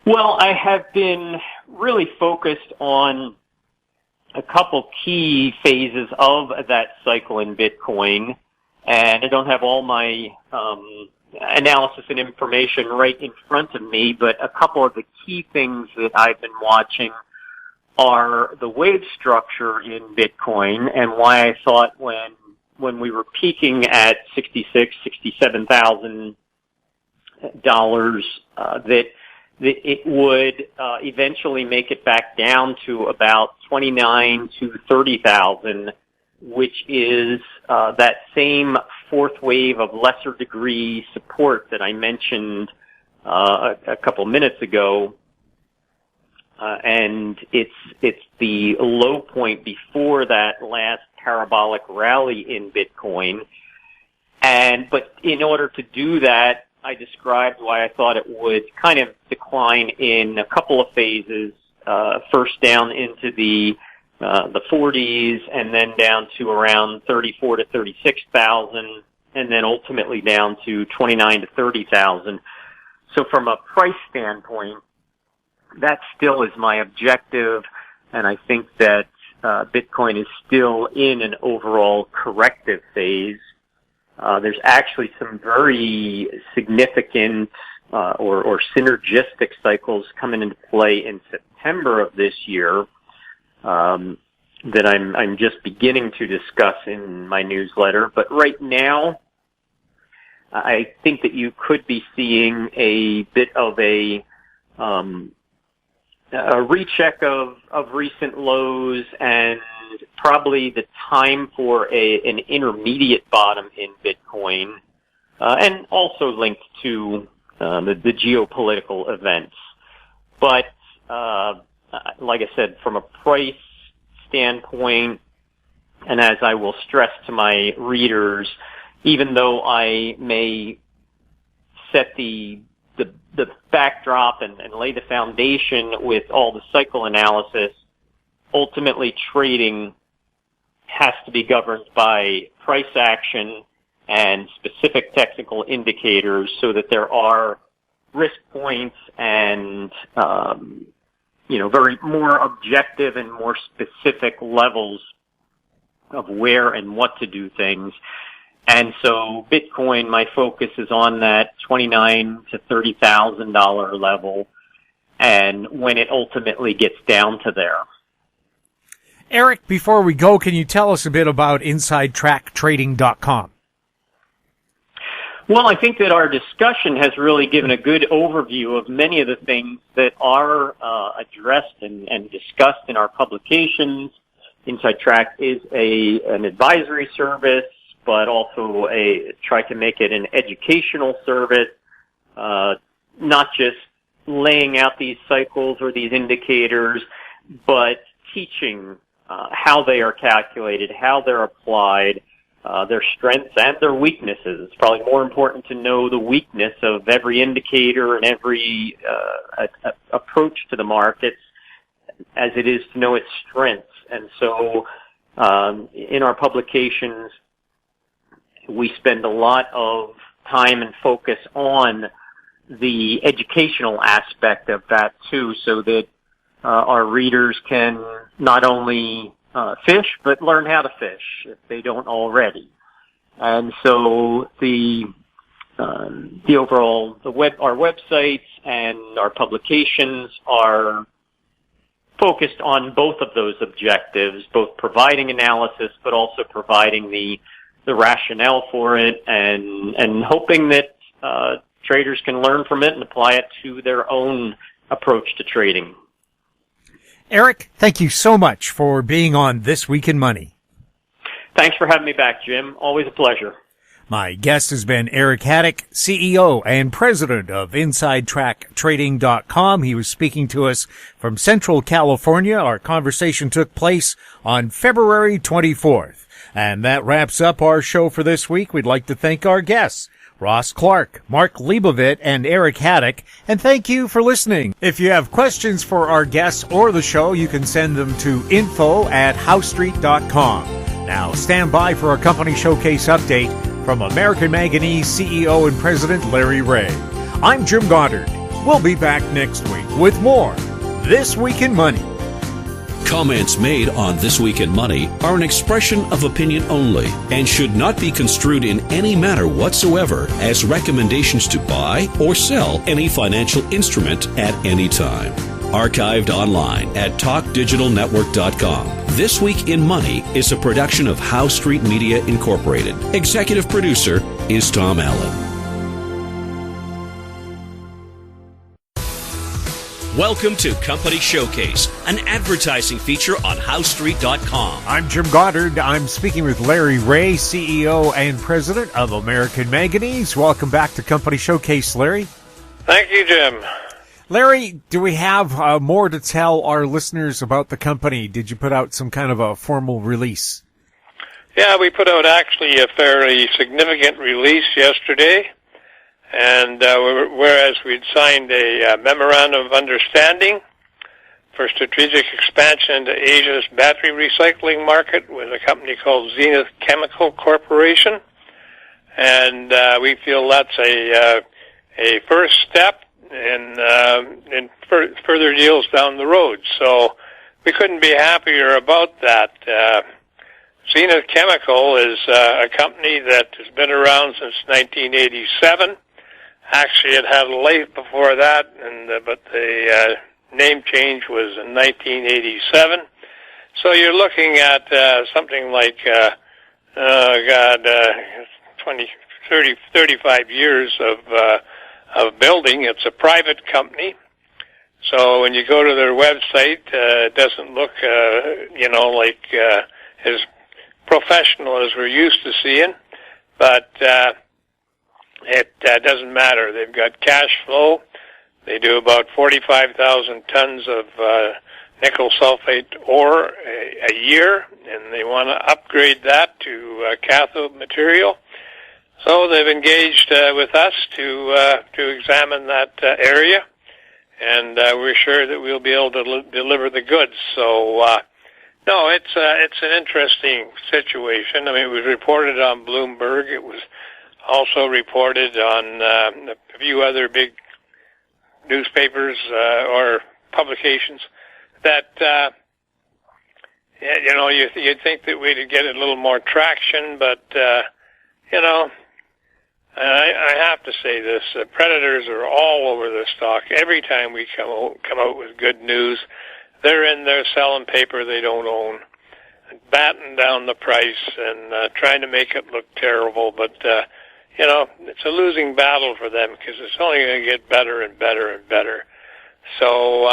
Well, I have been really focused on a couple key phases of that cycle in Bitcoin, and I don't have all my analysis and information right in front of me, but a couple of the key things that I've been watching are the wave structure in Bitcoin, and why I thought when we were peaking at $67,000 that it would eventually make it back down to about 29 to 30,000, which is that same fourth wave of lesser degree support that I mentioned a couple minutes ago. And it's the low point before that last parabolic rally in Bitcoin. But in order to do that, I described why I thought it would kind of decline in a couple of phases. First down into the 40s, and then down to around 34 to 36,000, and then ultimately down to 29 to 30,000. So from a price standpoint, that still is my objective, and I think that Bitcoin is still in an overall corrective phase. There's actually some very significant or synergistic cycles coming into play in September of this year that I'm just beginning to discuss in my newsletter. But right now, I think that you could be seeing a bit of a recheck of recent lows, and probably the time for an intermediate bottom in Bitcoin, and also linked to the geopolitical events. But like I said, from a price standpoint, And as I will stress to my readers, even though I may set the backdrop and lay the foundation with all the cycle analysis, ultimately trading has to be governed by price action and specific technical indicators so that there are risk points and, very more objective and more specific levels of where and what to do things. And so Bitcoin, my focus is on that $29,000 to $30,000 level, and when it ultimately gets down to there. Eric, before we go, can you tell us a bit about InsideTrackTrading.com? Well, I think that our discussion has really given a good overview of many of the things that are addressed and discussed in our publications. Inside Track is an advisory service, but also try to make it an educational service, not just laying out these cycles or these indicators, but teaching how they are calculated, how they're applied, their strengths and their weaknesses. It's probably more important to know the weakness of every indicator and every approach to the markets as it is to know its strengths. And so in our publications, we spend a lot of time and focus on the educational aspect of that too, so that our readers can not only fish, but learn how to fish if they don't already. And so our websites and our publications are focused on both of those objectives, both providing analysis, but also providing the rationale for it, and hoping that traders can learn from it and apply it to their own approach to trading. Eric, thank you so much for being on This Week in Money. Thanks for having me back, Jim. Always a pleasure. My guest has been Eric Hadik, CEO and president of InsideTrackTrading.com. He was speaking to us from Central California. Our conversation took place on February 24th. And that wraps up our show for this week. We'd like to thank our guests, Ross Clark, Mark Leibovit, and Eric Hadik, and thank you for listening. If you have questions for our guests or the show, you can send them to info@howstreet.com. Now, stand by for our company showcase update from American Manganese CEO and President Larry Reaugh. I'm Jim Goddard. We'll be back next week with more This Week in Money. Comments made on This Week in Money are an expression of opinion only and should not be construed in any manner whatsoever as recommendations to buy or sell any financial instrument at any time. Archived online at TalkDigitalNetwork.com. This Week in Money is a production of Howe Street Media Incorporated. Executive producer is Tom Allen. Welcome to Company Showcase, an advertising feature on HowStreet.com. I'm Jim Goddard. I'm speaking with Larry Reaugh, CEO and President of American Manganese. Welcome back to Company Showcase, Larry. Thank you, Jim. Larry, do we have more to tell our listeners about the company? Did you put out some kind of a formal release? Yeah, we put out actually a fairly significant release yesterday. And whereas we'd signed a memorandum of understanding for strategic expansion into Asia's battery recycling market with a company called Zenith Chemical Corporation, and we feel that's a first step in further deals down the road. So we couldn't be happier about that. Zenith Chemical is a company that has been around since 1987. Actually, it had a life before that, but the name change was in 1987. So you're looking at something like 35 years of building. It's a private company, so when you go to their website, it doesn't look like as professional as we're used to seeing, but it doesn't matter. They've got cash flow. They do about 45,000 tons of nickel sulfate ore a year, and they want to upgrade that to cathode material. So they've engaged with us to examine that area, and we're sure that we'll be able to deliver the goods. So no, it's an interesting situation. I mean, it was reported on Bloomberg. It was also reported on a few other big newspapers or publications that you'd think that we'd get a little more traction, but I have to say this: predators are all over the stock. Every time we come out with good news, they're in there selling paper they don't own, batting down the price and trying to make it look terrible. But it's a losing battle for them because it's only going to get better and better and better. So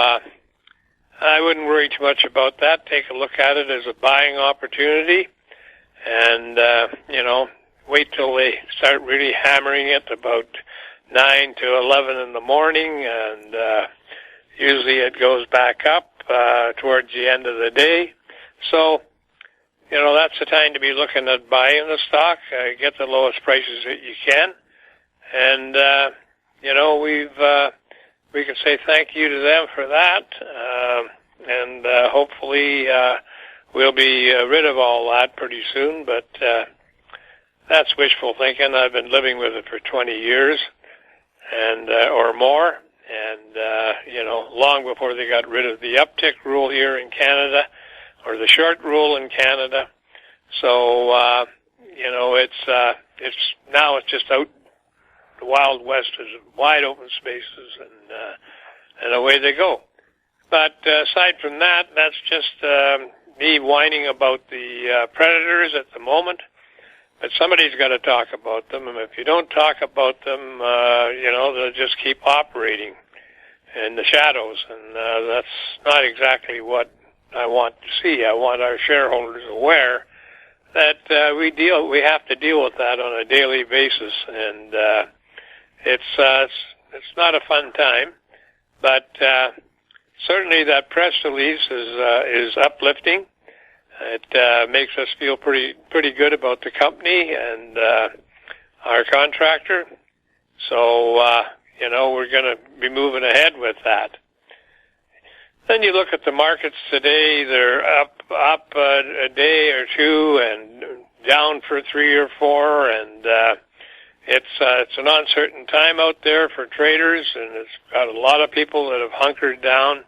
I wouldn't worry too much about that. Take a look at it as a buying opportunity, and wait till they start really hammering it about 9 to 11 in the morning, and usually it goes back up towards the end of the day. So, that's the time to be looking at buying the stock. Get the lowest prices that you can. And, we can say thank you to them for that. And hopefully we'll be rid of all that pretty soon. But that's wishful thinking. I've been living with it for 20 years and or more. And, long before they got rid of the uptick rule here in Canada, or the short rule in Canada. So, it's just out, the Wild West is wide open spaces, and away they go. But aside from that, that's just me whining about the predators at the moment. But somebody's got to talk about them, and if you don't talk about them, they'll just keep operating in the shadows, and that's not exactly what I want to see. I want our shareholders aware that we have to deal with that on a daily basis, and it's not a fun time, but certainly that press release is uplifting. It makes us feel pretty good about the company and our contractor. So we're going to be moving ahead with that. Then you look at the markets today; they're up a day or two, and down for 3 or 4, and it's an uncertain time out there for traders, and it's got a lot of people that have hunkered down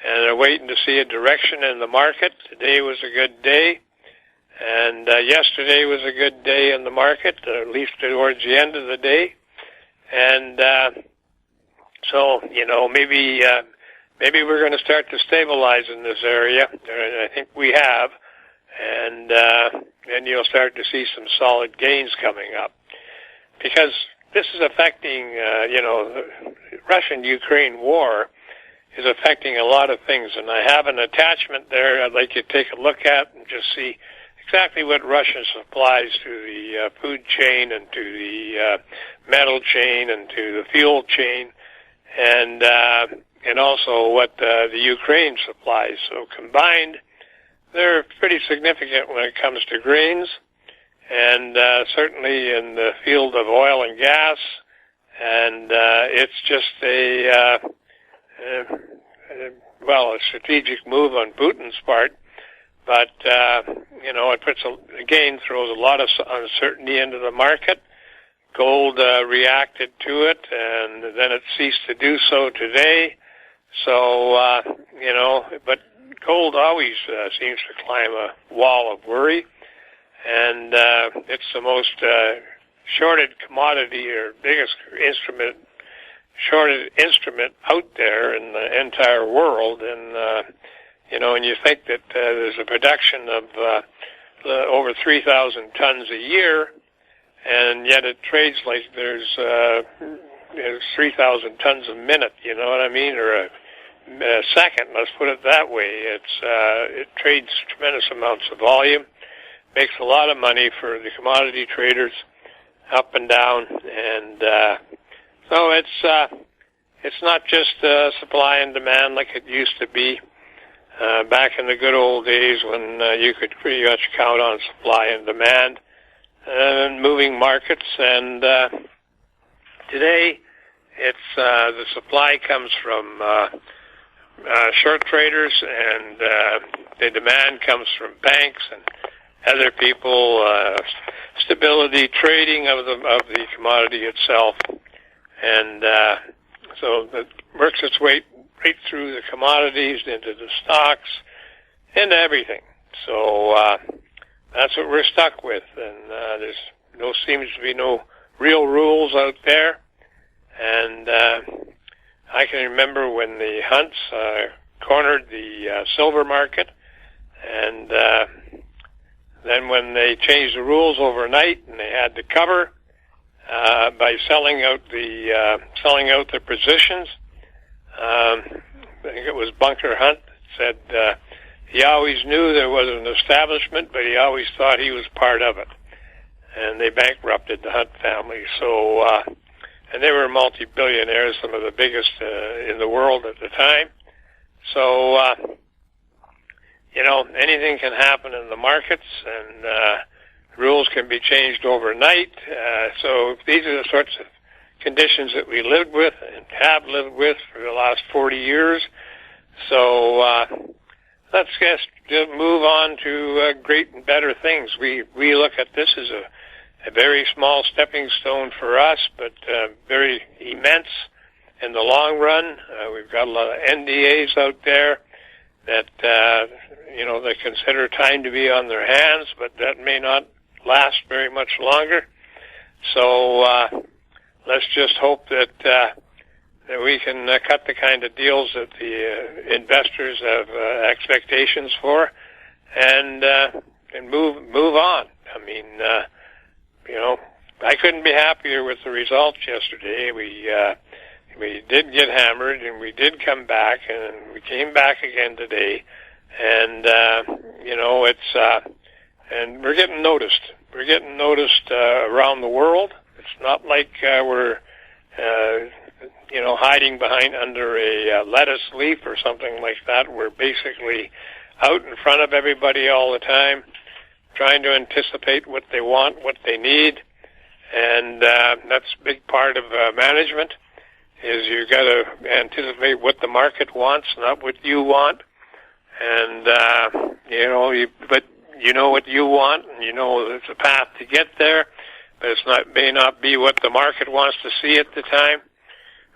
and are waiting to see a direction in the market. Today was a good day, and yesterday was a good day in the market, at least towards the end of the day. And so, maybe we're going to start to stabilize in this area, and I think we have, and then you'll start to see some solid gains coming up. Because this is affecting, the Russian-Ukraine war is affecting a lot of things, and I have an attachment there I'd like you to take a look at and just see exactly what Russia supplies to the food chain and to the metal chain and to the fuel chain, and also what the Ukraine supplies. So combined, they're pretty significant when it comes to grains, and certainly in the field of oil and gas, and it's just a strategic move on Putin's part, but it puts throws a lot of uncertainty into the market. Gold reacted to it, and then it ceased to do so today. So but gold always seems to climb a wall of worry, and it's the most shorted commodity or biggest shorted instrument out there in the entire world. And and you think that there's a production of over 3,000 tons a year, and yet it trades like there's 3,000 tons a minute, you know what I mean, or a second, let's put it that way. It trades tremendous amounts of volume, makes a lot of money for the commodity traders up and down, and so it's not just supply and demand like it used to be. back in the good old days when you could pretty much count on supply and demand and moving markets. And today, it's the supply comes from short traders, and the demand comes from banks and other people. Stability trading of the commodity itself, and so it works its way right through the commodities, into the stocks, into everything. So that's what we're stuck with, and seems to be no real rules out there. And I can remember when the Hunts cornered the silver market, and then when they changed the rules overnight, and they had to cover by selling out their positions. I think it was Bunker Hunt that said he always knew there was an establishment, but he always thought he was part of it. And they bankrupted the Hunt family. So, and they were multi-billionaires, some of the biggest in the world at the time. So, anything can happen in the markets, and rules can be changed overnight. So these are the sorts of conditions that we lived with and have lived with for the last 40 years. So let's just move on to great and better things. We look at this as a very small stepping stone for us, but very immense in the long run. We've got a lot of NDAs out there that they consider time to be on their hands, but that may not last very much longer. So let's just hope that we can cut the kind of deals that the investors have expectations for, and move on. I mean, I couldn't be happier with the results yesterday. We did get hammered, and we did come back, and we came back again today, and and we're getting noticed. We're getting noticed around the world. It's not like we're hiding behind under a lettuce leaf or something like that. We're basically out in front of everybody all the time, trying to anticipate what they want, what they need, and that's a big part of management. Is you got to anticipate what the market wants, not what you want, and but you know what you want, and you know there's a path to get there, but may not be what the market wants to see at the time.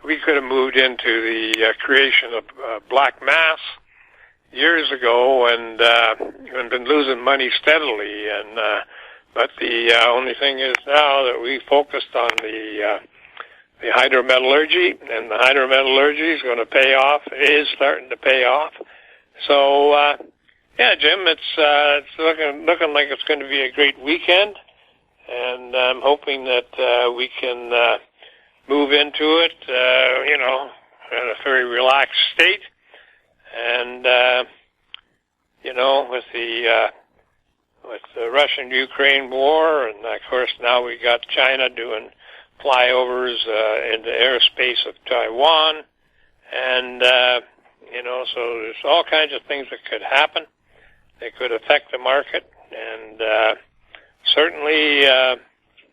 We could have moved into the creation of black mass years ago, and been losing money steadily, but the only thing is now that we focused on the hydrometallurgy, and the hydrometallurgy is going to pay off, is starting to pay off. So, Jim, it's looking like it's going to be a great weekend, and I'm hoping that we can move into it, in a very relaxed state, and with the Russian-Ukraine war, and of course now we got China doing flyovers into airspace of Taiwan, and so there's all kinds of things that could happen. They could affect the market, and certainly,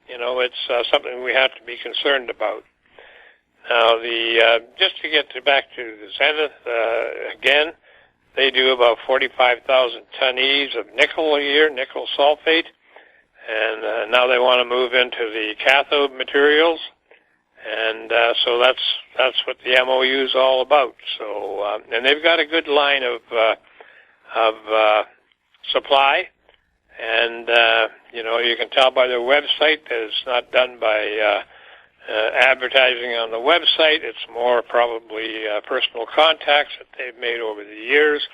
it's something we have to be concerned about. Now, just to get back to the Zenith again, they do about 45,000 tonnes of nickel a year, nickel sulfate. And now they want to move into the cathode materials, and so that's what the MOU is all about. So, and they've got a good line of supply, and you can tell by their website that it's not done by advertising on the website. It's more probably personal contacts that they've made over the years.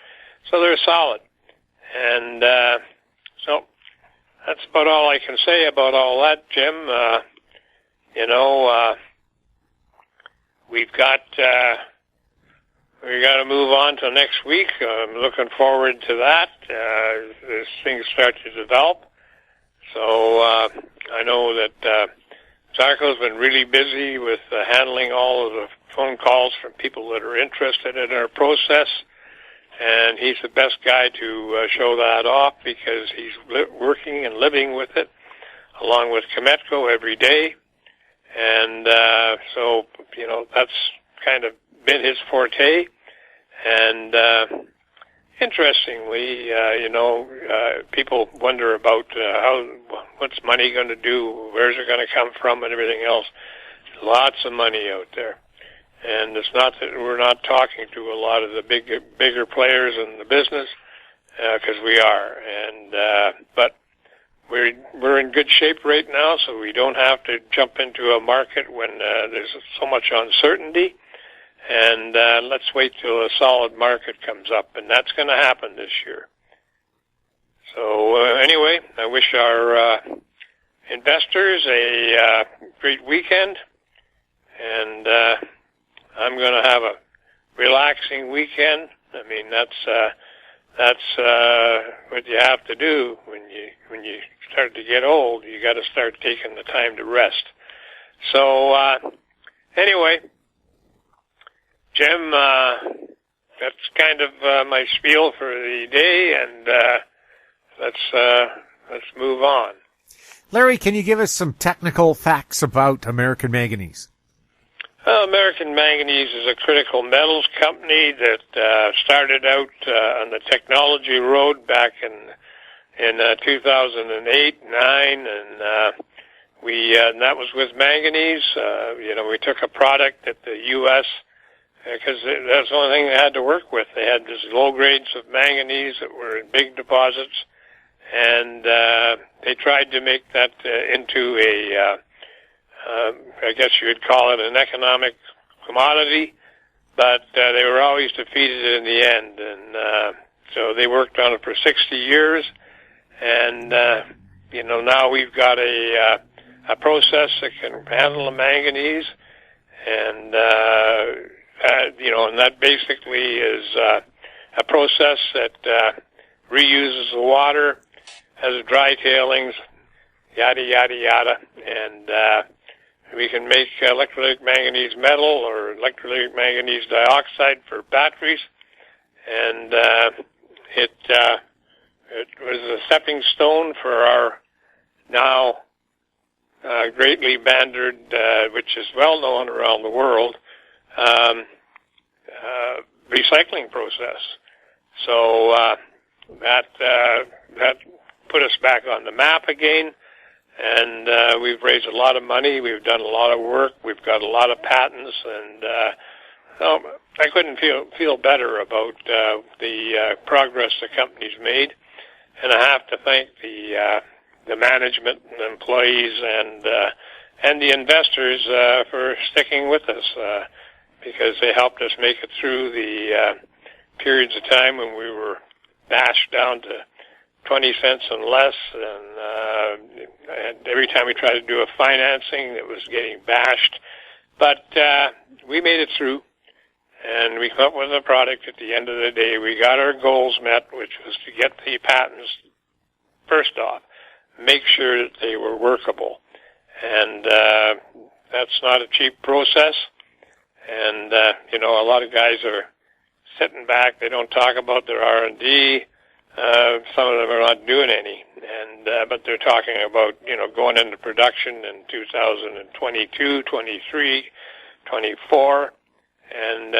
So they're solid, and so. That's about all I can say about all that, Jim. We got to move on to next week. I'm looking forward to that as things start to develop. So I know that Zarko's been really busy with handling all of the phone calls from people that are interested in our process, and he's the best guy to show that off because he's working and living with it, along with Cometco every day. And so, that's kind of been his forte. And interestingly, people wonder about what's money going to do, where's it going to come from, and everything else. Lots of money out there. And it's not that we're not talking to a lot of the bigger players in the business, because we are. And but we're in good shape right now, so we don't have to jump into a market when there's so much uncertainty. And let's wait till a solid market comes up, and that's going to happen this year. So anyway, I wish our investors a great weekend, and I'm going to have a relaxing weekend. I mean, that's what you have to do when you start to get old. You got to start taking the time to rest. So anyway, Jim, that's kind of my spiel for the day, and let's move on. Larry, can you give us some technical facts about American Manganese? American Manganese is a critical metals company that started out on the technology road back in 2008, 9, and that was with manganese. We took a product that the U.S. because that's the only thing they had to work with. They had these low grades of manganese that were in big deposits, and they tried to make that into a I guess you would call it an economic commodity, but they were always defeated in the end. And so they worked on it for 60 years, and now we've got a process that can handle the manganese, and and that basically is a process that reuses the water, has a dry tailings, yada yada yada, and we can make electrolytic manganese metal or electrolytic manganese dioxide for batteries, and it was a stepping stone for our now greatly bannered, which is well known around the world, recycling process. So that put us back on the map again. And we've raised a lot of money. We've done a lot of work. We've got a lot of patents, and I couldn't feel better about the progress the company's made. And I have to thank the management and the employees and the investors for sticking with us because they helped us make it through the periods of time when we were bashed down to 20 cents and less, and every time we tried to do a financing, it was getting bashed. But we made it through, and we come up with a product at the end of the day. We got our goals met, which was to get the patents, first off, make sure that they were workable. And that's not a cheap process. And, a lot of guys are sitting back. They don't talk about their R&D. Some of them are not doing any, but they're talking about, going into production in 2022, 23, 24, and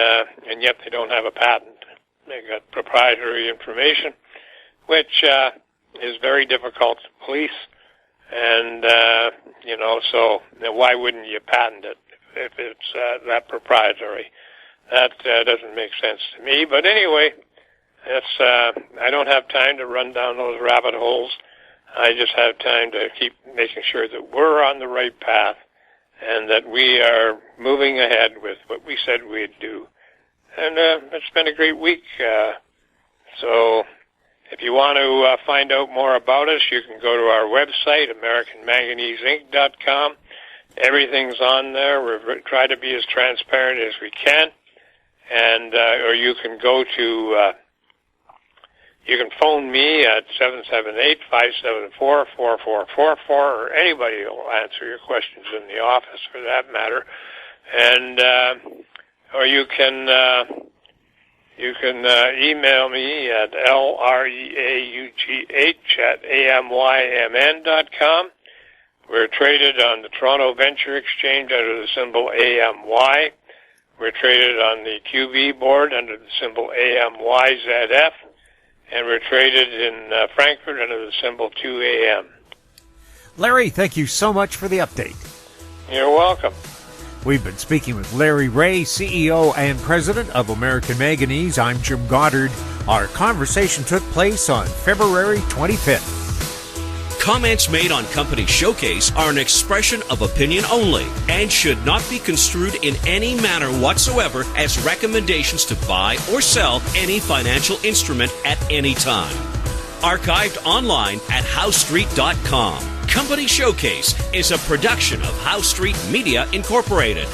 yet they don't have a patent. They got proprietary information, which is very difficult to police, and so why wouldn't you patent it if it's that proprietary? That doesn't make sense to me. But anyway, I don't have time to run down those rabbit holes. I just have time to keep making sure that we're on the right path and that we are moving ahead with what we said we'd do. And it's been a great week. So if you want to find out more about us, you can go to our website, AmericanManganeseInc.com. Everything's on there. We try to be as transparent as we can. And or you can go to you can phone me at 778-574-4444, or anybody will answer your questions in the office for that matter. And or you can You can email me at LREAUGH@AMYMN.com. We're traded on the Toronto Venture Exchange under the symbol AMY. We're traded on the QB board under the symbol AMYZF. And we're traded in Frankfurt under the symbol 2AM. Larry, thank you so much for the update. You're welcome. We've been speaking with Larry Reaugh, CEO and President of American Manganese. I'm Jim Goddard. Our conversation took place on February 25th. Comments made on Company Showcase are an expression of opinion only and should not be construed in any manner whatsoever as recommendations to buy or sell any financial instrument at any time. Archived online at HowStreet.com. Company Showcase is a production of How Street Media Incorporated.